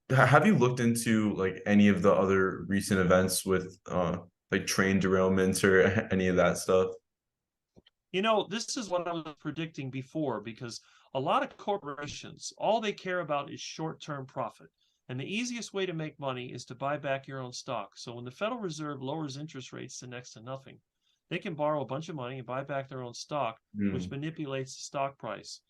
A: have you looked into like any of the other recent events with like train derailments or any of that stuff?
B: This is what I was predicting before because a lot of corporations, all they care about is short-term profit. And the easiest way to make money is to buy back your own stock. So when the Federal Reserve lowers interest rates to next to nothing, they can borrow a bunch of money and buy back their own stock, which
A: Hmm.
B: manipulates the stock price.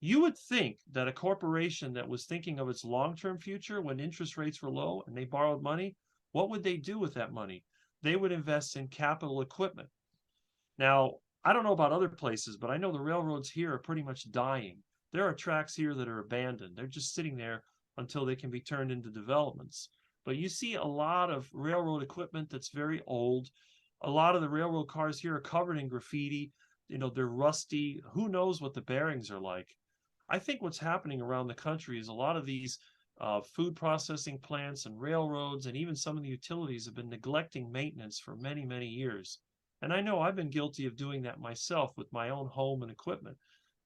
B: You would think that a corporation that was thinking of its long-term future when interest rates were low and they borrowed money, what would they do with that money? They would invest in capital equipment. Now, I don't know about other places, but I know the railroads here are pretty much dying. There are tracks here that are abandoned. They're just sitting there until they can be turned into developments. But you see a lot of railroad equipment that's very old. A lot of the railroad cars here are covered in graffiti. They're rusty. Who knows what the bearings are like? I think what's happening around the country is a lot of these food processing plants and railroads and even some of the utilities have been neglecting maintenance for many, many years. And I know I've been guilty of doing that myself with my own home and equipment.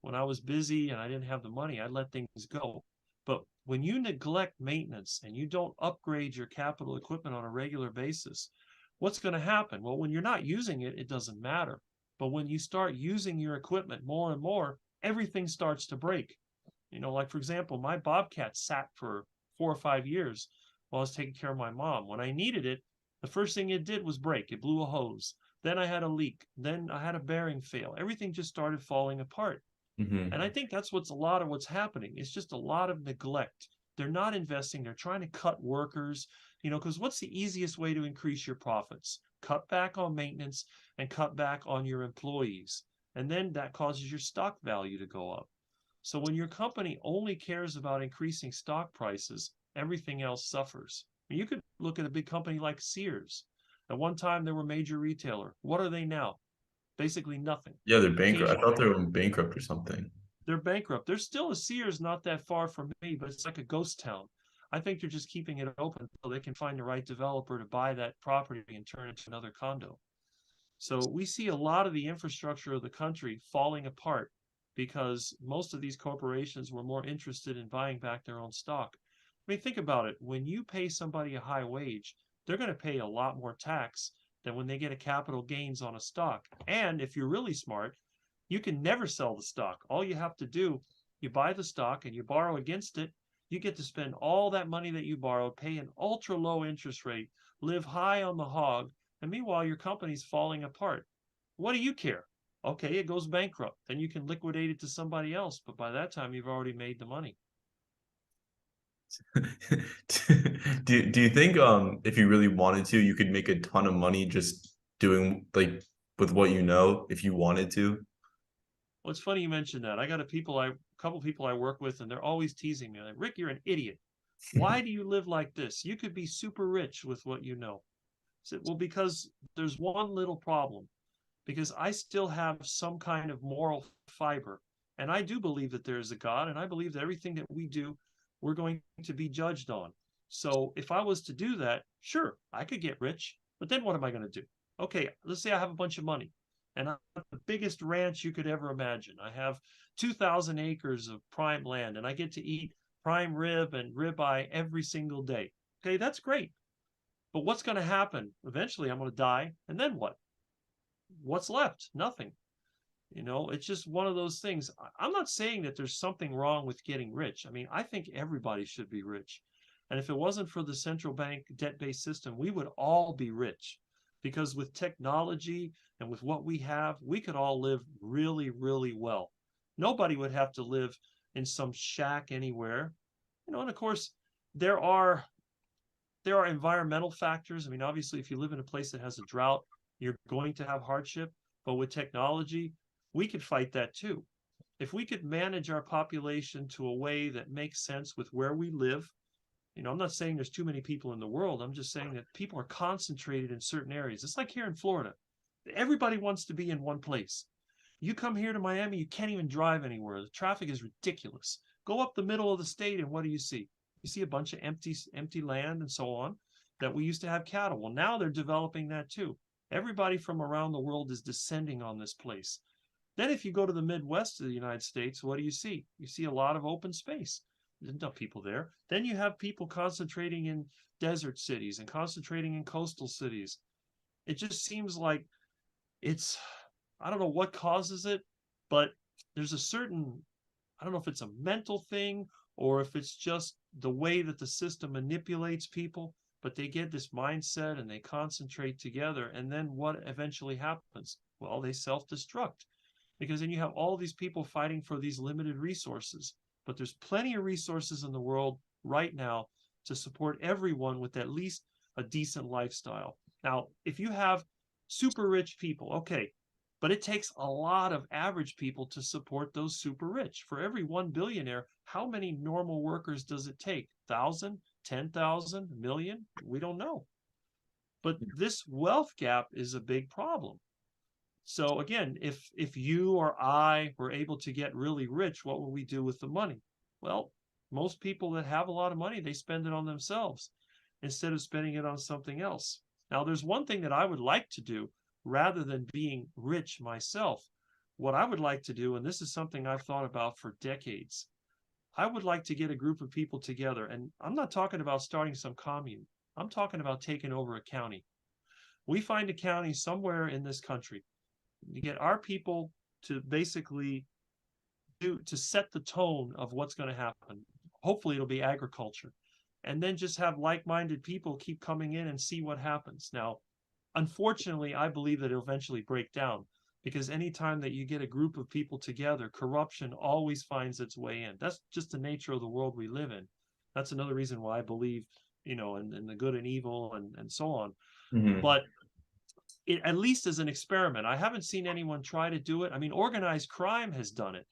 B: When I was busy and I didn't have the money, I let things go. But when you neglect maintenance and you don't upgrade your capital equipment on a regular basis, what's going to happen? Well, when you're not using it, it doesn't matter. But when you start using your equipment more and more, everything starts to break. Like for example, my Bobcat sat for 4 or 5 years while I was taking care of my mom. When I needed it, the first thing it did was break. It blew a hose. Then I had a leak. Then I had a bearing fail. Everything just started falling apart. And I
A: Hmm.
B: think that's what's a lot of what's happening. It's just a lot of neglect. They're not investing. They're trying to cut workers, because what's the easiest way to increase your profits? Cut back on maintenance and cut back on your employees. And then that causes your stock value to go up. So when your company only cares about increasing stock prices, everything else suffers. I mean, you could look at a big company like Sears. At one time, they were a major retailer. What are they now? Basically nothing.
A: Yeah, they're bankrupt. I
B: Occasionally,
A: thought they were bankrupt or something.
B: they're bankrupt. There's still a Sears not that far from me, but it's like a ghost town. I think they're just keeping it open until they can find the right developer to buy that property and turn it into another condo. So we see a lot of the infrastructure of the country falling apart because most of these corporations were more interested in buying back their own stock. I mean, think about it. When you pay somebody a high wage, they're going to pay a lot more tax than when they get a capital gains on a stock. And if you're really smart, you can never sell the stock. All you have to do, you buy the stock and you borrow against it. You get to spend all that money that you borrowed, pay an ultra low interest rate, live high on the hog, and meanwhile, your company's falling apart. What do you care? Okay, it goes bankrupt. Then you can liquidate it to somebody else. But by that time, you've already made the money.
A: Do you think if you really wanted to, you could make a ton of money just doing like with what you know if you wanted to?
B: Well, it's funny you mentioned that. I got a couple people I work with, and they're always teasing me like, Rick, you're an idiot. Why do you live like this? You could be super rich with what you know. I said, well, because there's one little problem. Because I still have some kind of moral fiber. And I do believe that there is a God, and I believe that everything that we do, we're going to be judged on. So if I was to do that, sure, I could get rich, but then what am I going to do? Okay, let's say I have a bunch of money and I have the biggest ranch you could ever imagine. I have 2,000 acres of prime land and I get to eat prime rib and ribeye every single day. Okay, that's great. But what's going to happen? Eventually, I'm going to die. And then what? What's left? Nothing. It's just one of those things. I'm not saying that there's something wrong with getting rich. I mean, I think everybody should be rich. And if it wasn't for the central bank debt-based system, we would all be rich. Because with technology and with what we have, we could all live really, really well. Nobody would have to live in some shack anywhere. And of course, there are environmental factors. I mean, obviously, if you live in a place that has a drought, you're going to have hardship. But with technology, we could fight that too. If we could manage our population to a way that makes sense with where we live, I'm not saying there's too many people in the world. I'm just saying that people are concentrated in certain areas. It's like here in Florida. Everybody wants to be in one place. You come here to Miami, you can't even drive anywhere. The traffic is ridiculous. Go up the middle of the state, and what do you see? You see a bunch of empty land and so on that we used to have cattle. Well, now they're developing that too. Everybody from around the world is descending on this place. Then if you go to the Midwest of the United States, what do you see? You see a lot of open space. There's no people there. Then you have people concentrating in desert cities and concentrating in coastal cities. It just seems like I don't know what causes it, but there's a certain, I don't know if it's a mental thing or if it's just the way that the system manipulates people, but they get this mindset and they concentrate together. And then what eventually happens? Well, they self-destruct, because then you have all these people fighting for these limited resources. But there's plenty of resources in the world right now to support everyone with at least a decent lifestyle. Now, if you have super rich people, okay, but it takes a lot of average people to support those super rich. For every one billionaire, how many normal workers does it take? 1,000, 10,000, a million? We don't know. But this wealth gap is a big problem. So again, if you or I were able to get really rich, what would we do with the money? Well, most people that have a lot of money, they spend it on themselves instead of spending it on something else. Now, there's one thing that I would like to do rather than being rich myself. What I would like to do, and this is something I've thought about for decades, I would like to get a group of people together. And I'm not talking about starting some commune. I'm talking about taking over a county. We find a county somewhere in this country. You get our people to basically to set the tone of what's going to happen. Hopefully it'll be agriculture. And then just have like-minded people keep coming in and see what happens. Now, unfortunately, I believe that it'll eventually break down, because anytime that you get a group of people together, corruption always finds its way in. That's just the nature of the world we live in. That's another reason why I believe, in the good and evil and so on.
A: Mm-hmm.
B: But it, at least as an experiment, I haven't seen anyone try to do it. I mean, organized crime has done it.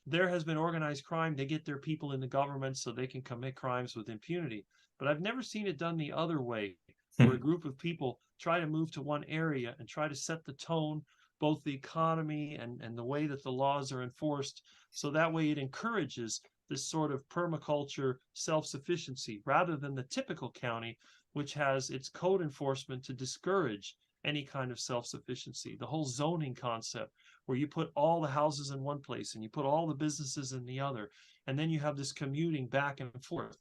B: There has been organized crime. They get their people in the government so they can commit crimes with impunity. But I've never seen it done the other way, where a group of people try to move to one area and try to set the tone, both the economy and the way that the laws are enforced. So that way it encourages this sort of permaculture self-sufficiency rather than the typical county, which has its code enforcement to discourage any kind of self-sufficiency. The whole zoning concept, where you put all the houses in one place and you put all the businesses in the other, and then you have this commuting back and forth.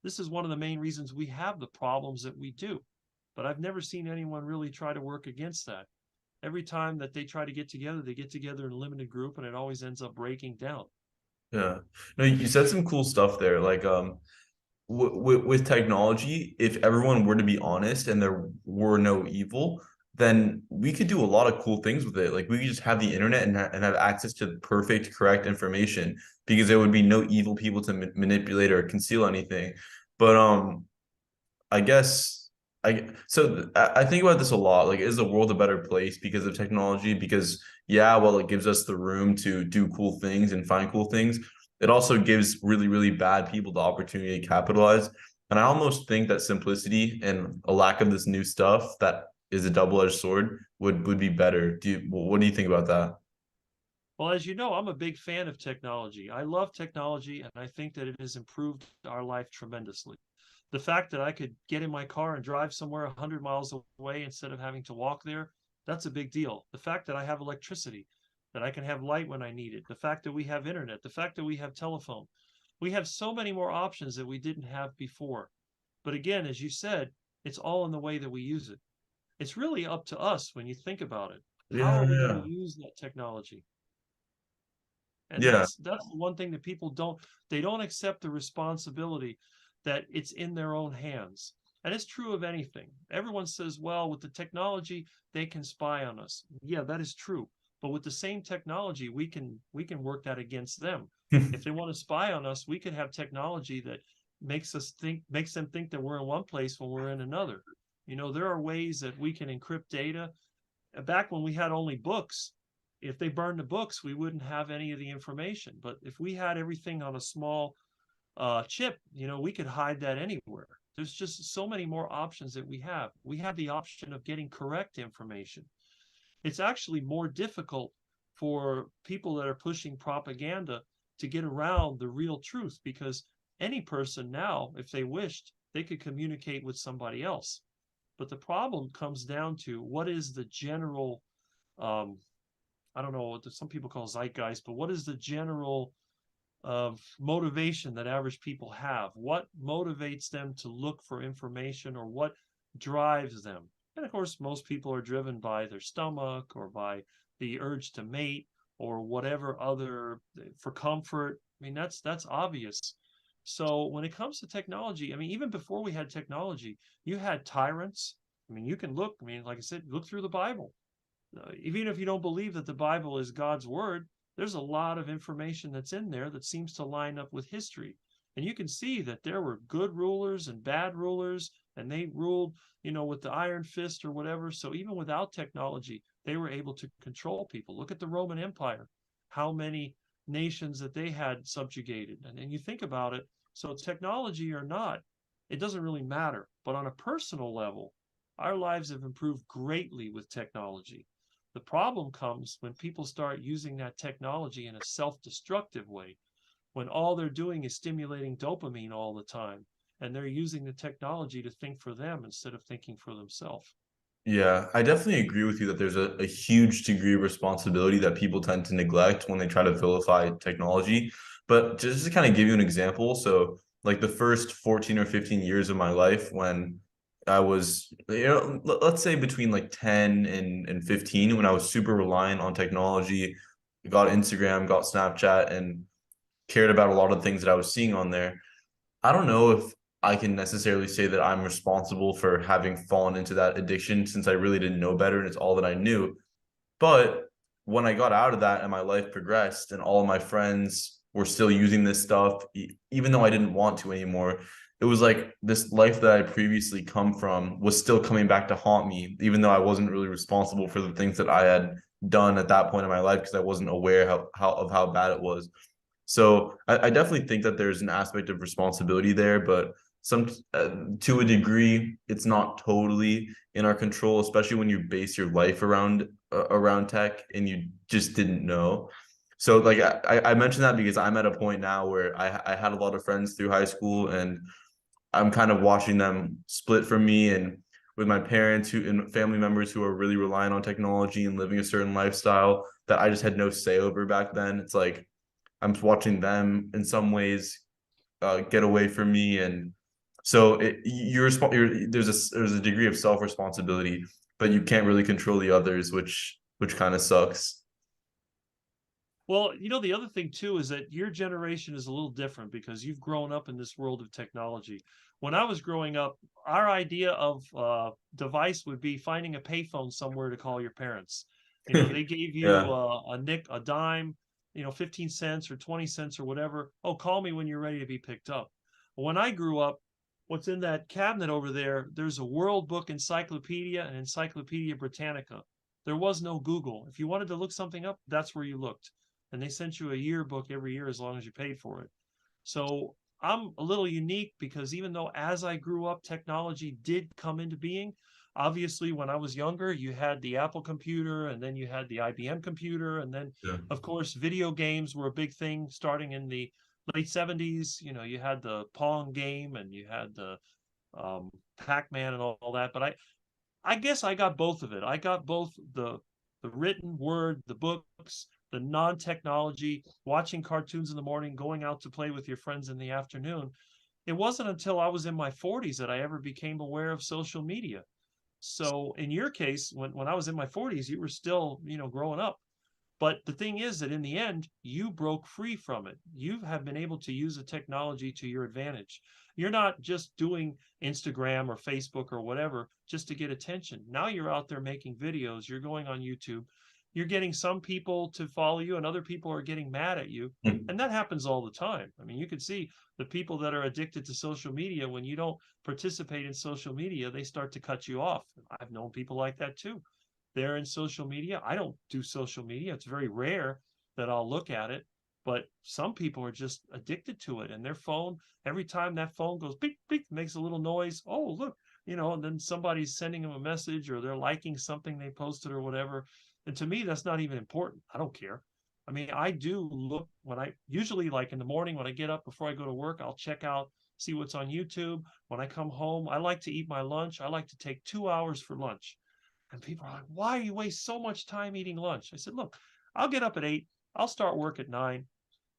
B: This is one of the main reasons we have the problems that we do. But I've never seen anyone really try to work against that. Every time that they try to get together, they get together in a limited group, and it always ends up breaking down.
A: Yeah. No, you said some cool stuff there. Like, with technology, if everyone were to be honest and there were no evil, then we could do a lot of cool things with it. Like we could just have the internet and have access to the perfect, correct information, because there would be no evil people to manipulate or conceal anything. But I guess I think about this a lot. Like, is the world a better place because of technology? Because yeah, well, it gives us the room to do cool things and find cool things. It also gives really, really bad people the opportunity to capitalize. And I almost think that simplicity and a lack of this new stuff that is a double-edged sword would be better. What do you think about that?
B: Well, as you know, I'm a big fan of technology. I love technology, and I think that it has improved our life tremendously. The fact that I could get in my car and drive somewhere 100 miles away instead of having to walk there, that's a big deal. The fact that I have electricity, that I can have light when I need it, the fact that we have internet, the fact that we have telephone. We have so many more options that we didn't have before. But again, as you said, it's all in the way that we use it. It's really up to us when you think about it. How
A: Yeah,
B: are we going to
A: yeah,
B: use that technology? And
A: yeah.
B: that's the one thing that people don't accept the responsibility that it's in their own hands. And it's true of anything. Everyone says, well, with the technology, they can spy on us. Yeah, that is true. But with the same technology, we can work that against them. If they want to spy on us, we could have technology that makes them think that we're in one place when we're in another. There are ways that we can encrypt data. Back when we had only books, if they burned the books, we wouldn't have any of the information. But if we had everything on a small chip, we could hide that anywhere. There's just so many more options that we have. We have the option of getting correct information. It's actually more difficult for people that are pushing propaganda to get around the real truth, because any person now, if they wished, they could communicate with somebody else. But the problem comes down to what is the general, um, I don't know what some people call zeitgeist, but what is the general motivation that average people have? What motivates them to look for information, or what drives them? And of course, most people are driven by their stomach, or by the urge to mate, or whatever other, for comfort. I mean, that's obvious. So when it comes to technology, I mean, even before we had technology, you had tyrants. I mean, you can look, I mean, like I said, look through the Bible. Even if you don't believe that the Bible is God's word, there's a lot of information that's in there that seems to line up with history. And you can see that there were good rulers and bad rulers, and they ruled, with the iron fist or whatever. So even without technology, they were able to control people. Look at the Roman Empire, how many nations that they had subjugated. And then you think about it, so technology or not, it doesn't really matter. But on a personal level, our lives have improved greatly with technology. The problem comes when people start using that technology in a self-destructive way, when all they're doing is stimulating dopamine all the time, and they're using the technology to think for them instead of thinking for themselves.
A: Yeah, I definitely agree with you that there's a huge degree of responsibility that people tend to neglect when they try to vilify technology. But just to kind of give you an example, so like the first 14 or 15 years of my life when I was, let's say between like 10 and 15, when I was super reliant on technology, got Instagram, got Snapchat, and cared about a lot of things that I was seeing on there. I don't know if I can necessarily say that I'm responsible for having fallen into that addiction since I really didn't know better and it's all that I knew. But when I got out of that and my life progressed and all of my friends were still using this stuff, even though I didn't want to anymore, it was like this life that I previously come from was still coming back to haunt me, even though I wasn't really responsible for the things that I had done at that point in my life because I wasn't aware of how bad it was. So I definitely think that there's an aspect of responsibility there, but some to a degree, it's not totally in our control, especially when you base your life around tech and you just didn't know. So like I mentioned that because I'm at a point now where I had a lot of friends through high school and I'm kind of watching them split from me and with my parents who and family members who are really relying on technology and living a certain lifestyle that I just had no say over back then. It's like I'm watching them in some ways get away from me, and so there's a degree of self responsibility, but you can't really control the others, which kind of sucks.
B: Well, the other thing too is that your generation is a little different because you've grown up in this world of technology. When I was growing up, our idea of device would be finding a payphone somewhere to call your parents. They gave you
A: Yeah,
B: a dime, 15 cents or 20 cents or whatever. Oh, call me when you're ready to be picked up. When I grew up, what's in that cabinet over there, there's a World Book Encyclopedia and Encyclopedia Britannica. There was no Google. If you wanted to look something up, that's where you looked, and they sent you a yearbook every year as long as you paid for it. So I'm a little unique because even though as I grew up, technology did come into being, obviously when I was younger, you had the Apple computer and then you had the IBM computer. And then,
A: yeah,
B: of course, video games were a big thing starting in the late 70s. You had the Pong game and you had the Pac-Man and all that. But I guess I got both of it. I got both the written word, the books, the non-technology, watching cartoons in the morning, going out to play with your friends in the afternoon. It wasn't until I was in my 40s that I ever became aware of social media. So in your case, when I was in my 40s, you were still, growing up. But the thing is that in the end, you broke free from it. You have been able to use the technology to your advantage. You're not just doing Instagram or Facebook or whatever just to get attention. Now you're out there making videos. You're going on YouTube. You're getting some people to follow you, and other people are getting mad at you. And that happens all the time. I mean, you can see the people that are addicted to social media, when you don't participate in social media, they start to cut you off. I've known people like that too. They're in social media. I don't do social media. It's very rare that I'll look at it, but some people are just addicted to it. And their phone, every time that phone goes beep, beep, makes a little noise. Oh, look, and then somebody's sending them a message, or they're liking something they posted or whatever. And to me, that's not even important. I don't care. I mean, I do look when I usually, like in the morning when I get up before I go to work, I'll check out, see what's on YouTube. When I come home, I like to eat my lunch. I like to take 2 hours for lunch. And people are like, why do you waste so much time eating lunch? I said, look, I'll get up at 8. I'll start work at 9.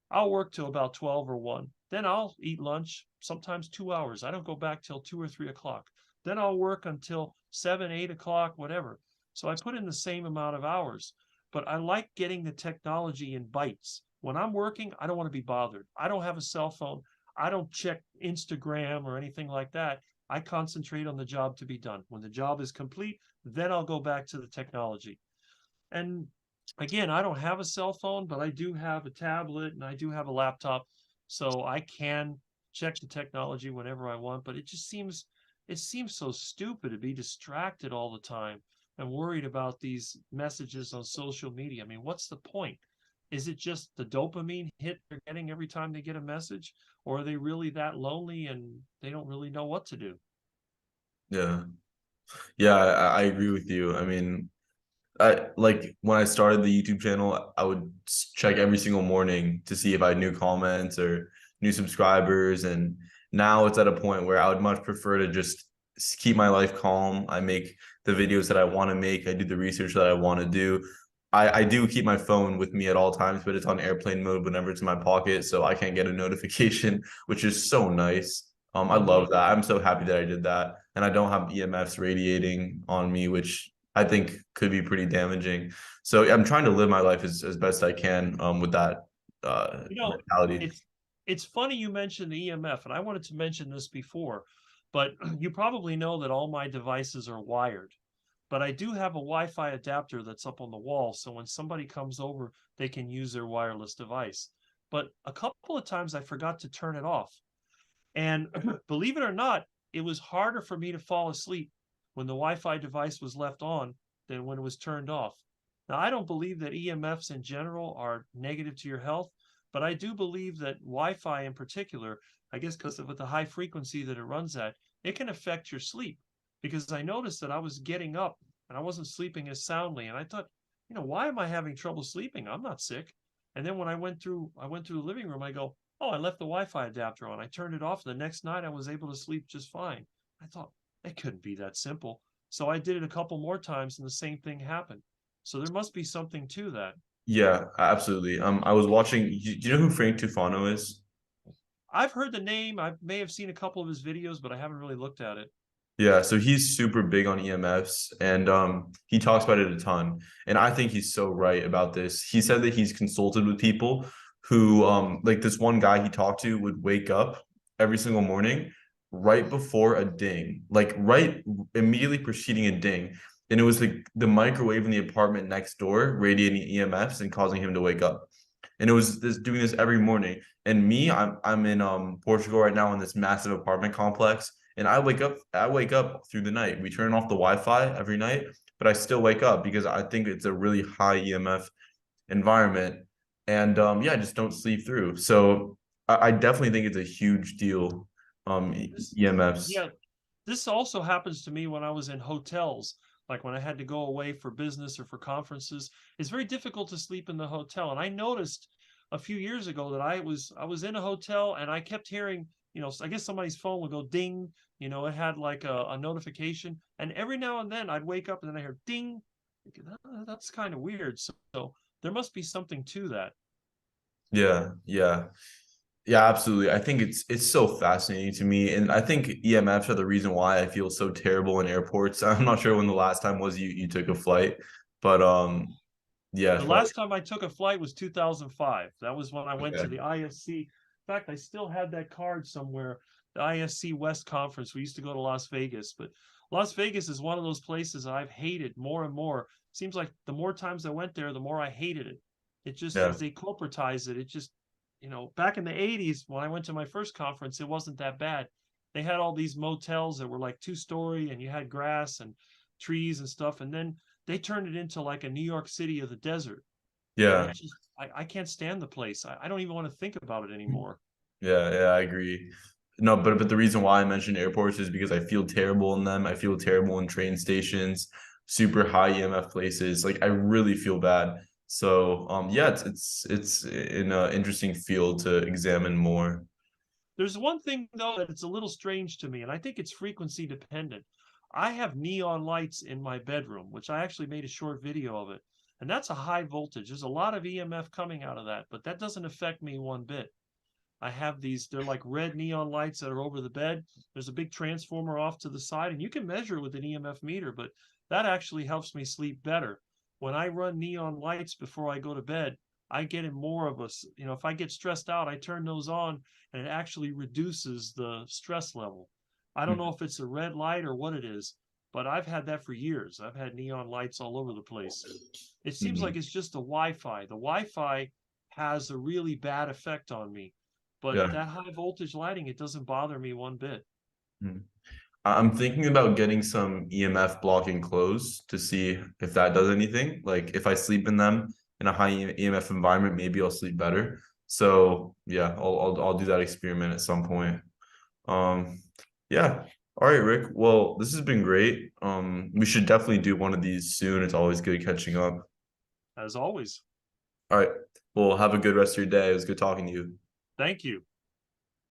B: I'll work till about 12 or 1. Then I'll eat lunch, sometimes 2 hours. I don't go back till 2 or 3 o'clock. Then I'll work until 7, 8 o'clock, whatever. So I put in the same amount of hours, but I like getting the technology in bites. When I'm working, I don't want to be bothered. I don't have a cell phone. I don't check Instagram or anything like that. I concentrate on the job to be done. When the job is complete, then I'll go back to the technology. And again, I don't have a cell phone, but I do have a tablet and I do have a laptop. So I can check the technology whenever I want, but it seems so stupid to be distracted all the time and worried about these messages on social media. I mean, what's the point? Is it just the dopamine hit they're getting every time they get a message? Or are they really that lonely and they don't really know what to do?
A: Yeah. Yeah, I agree with you. I mean, I like when I started the YouTube channel, I would check every single morning to see if I had new comments or new subscribers. And now it's at a point where I would much prefer to just keep my life calm. I make the videos that I want to make. I do the research that I want to do. I do keep my phone with me at all times, but it's on airplane mode whenever it's in my pocket, so I can't get a notification, which is so nice. I love
B: Mm-hmm.
A: that. I'm so happy that I did that, and I don't have EMFs radiating on me, which I think could be pretty damaging. So I'm trying to live my life as best I can with that
B: You know,
A: mentality.
B: it's it's funny you mentioned the EMF, and I wanted to mention this before, but you probably know that all my devices are wired. But I do have a Wi-Fi adapter that's up on the wall, so when somebody comes over, they can use their wireless device. But a couple of times I forgot to turn it off. And believe it or not, it was harder for me to fall asleep when the Wi-Fi device was left on than when it was turned off. Now, I don't believe that EMFs in general are negative to your health, but I do believe that Wi-Fi in particular, I guess because of the high frequency that it runs at, it can affect your sleep. Because I noticed that I was getting up and I wasn't sleeping as soundly, and I thought, why am I having trouble sleeping? I'm not sick. And then when I went through the living room, I go, oh, I left the Wi-Fi adapter on. I turned it off. The next night I was able to sleep just fine. I thought it couldn't be that simple. So I did it a couple more times and the same thing happened. So there must be something to that.
A: Yeah, absolutely. I was watching. Do you know who Frank Tufano is?
B: I've heard the name. I may have seen a couple of his videos, but I haven't really looked at it.
A: Yeah, so he's super big on EMFs and he talks about it a ton. And I think he's so right about this. He said that he's consulted with people who like this one guy he talked to would wake up every single morning right before a ding, like right immediately preceding a ding. And it was like the microwave in the apartment next door radiating EMFs and causing him to wake up. And it was this doing this every morning. And me, I'm in Portugal right now in this massive apartment complex, and I wake up through the night. We turn off the Wi-Fi every night, but I still wake up because I think it's a really high EMF environment. And yeah, I just don't sleep through. So I definitely think it's a huge deal.
B: This,
A: EMFs.
B: yeah, this also happens to me when I was in hotels, like when I had to go away for business or for conferences. It's very difficult to sleep in the hotel. And I noticed a few years ago that I was in a hotel and I kept hearing, I guess somebody's phone would go ding, it had like a notification. And every now and then I'd wake up and then I hear ding. That's kind of weird. So there must be something to that.
A: Yeah, yeah. Yeah, absolutely. I think it's so fascinating to me, and I think EMFs are the reason why I feel so terrible in airports. I'm not sure when the last time was you took a flight, but yeah,
B: The
A: for like
B: last time I took a flight was 2005. That was when I went to
A: okay,
B: the ISC. In fact, I still have that card somewhere. The ISC West Conference. We used to go to Las Vegas, but Las Vegas is one of those places I've hated more and more. Seems like the more times I went there, the more I hated it. It just,
A: yeah,
B: as they corporatize it, it just, back in the 80s when I went to my first conference, it wasn't that bad. They had all these motels that were like 2-story and you had grass and trees and stuff. And then they turned it into like a New York City of the desert. And
A: yeah,
B: it just, I can't stand the place. I don't even want to think about it anymore.
A: yeah, I agree. No, but the reason why I mentioned airports is because I feel terrible in them. I feel terrible in train stations, super high EMF places. Like I really feel bad. So yeah, it's an interesting field to examine more.
B: There's one thing though that it's a little strange to me, and I think it's frequency dependent. I have neon lights in my bedroom, which I actually made a short video of it. And that's a high voltage. There's a lot of EMF coming out of that, but that doesn't affect me one bit. I have these, they're like red neon lights that are over the bed. There's a big transformer off to the side, and you can measure with an EMF meter, but that actually helps me sleep better. When I run neon lights before I go to bed, I get in more of a, if I get stressed out, I turn those on and it actually reduces the stress level. I don't know if it's a red light or what it is, but I've had that for years. I've had neon lights all over the place. It seems like
A: Mhm.
B: it's just the Wi-Fi. The Wi-Fi has a really bad effect on me, but
A: Yeah.
B: that high voltage lighting, it doesn't bother me one bit.
A: Mhm. I'm thinking about getting some EMF blocking clothes to see if that does anything. Like if I sleep in them in a high EMF environment, maybe I'll sleep better. So yeah, I'll do that experiment at some point. Um, yeah. All right, Rick. Well, this has been great. We should definitely do one of these soon. It's always good catching up.
B: As always,
A: All right. Well, have a good rest of your day. It was good talking to you.
B: thank you.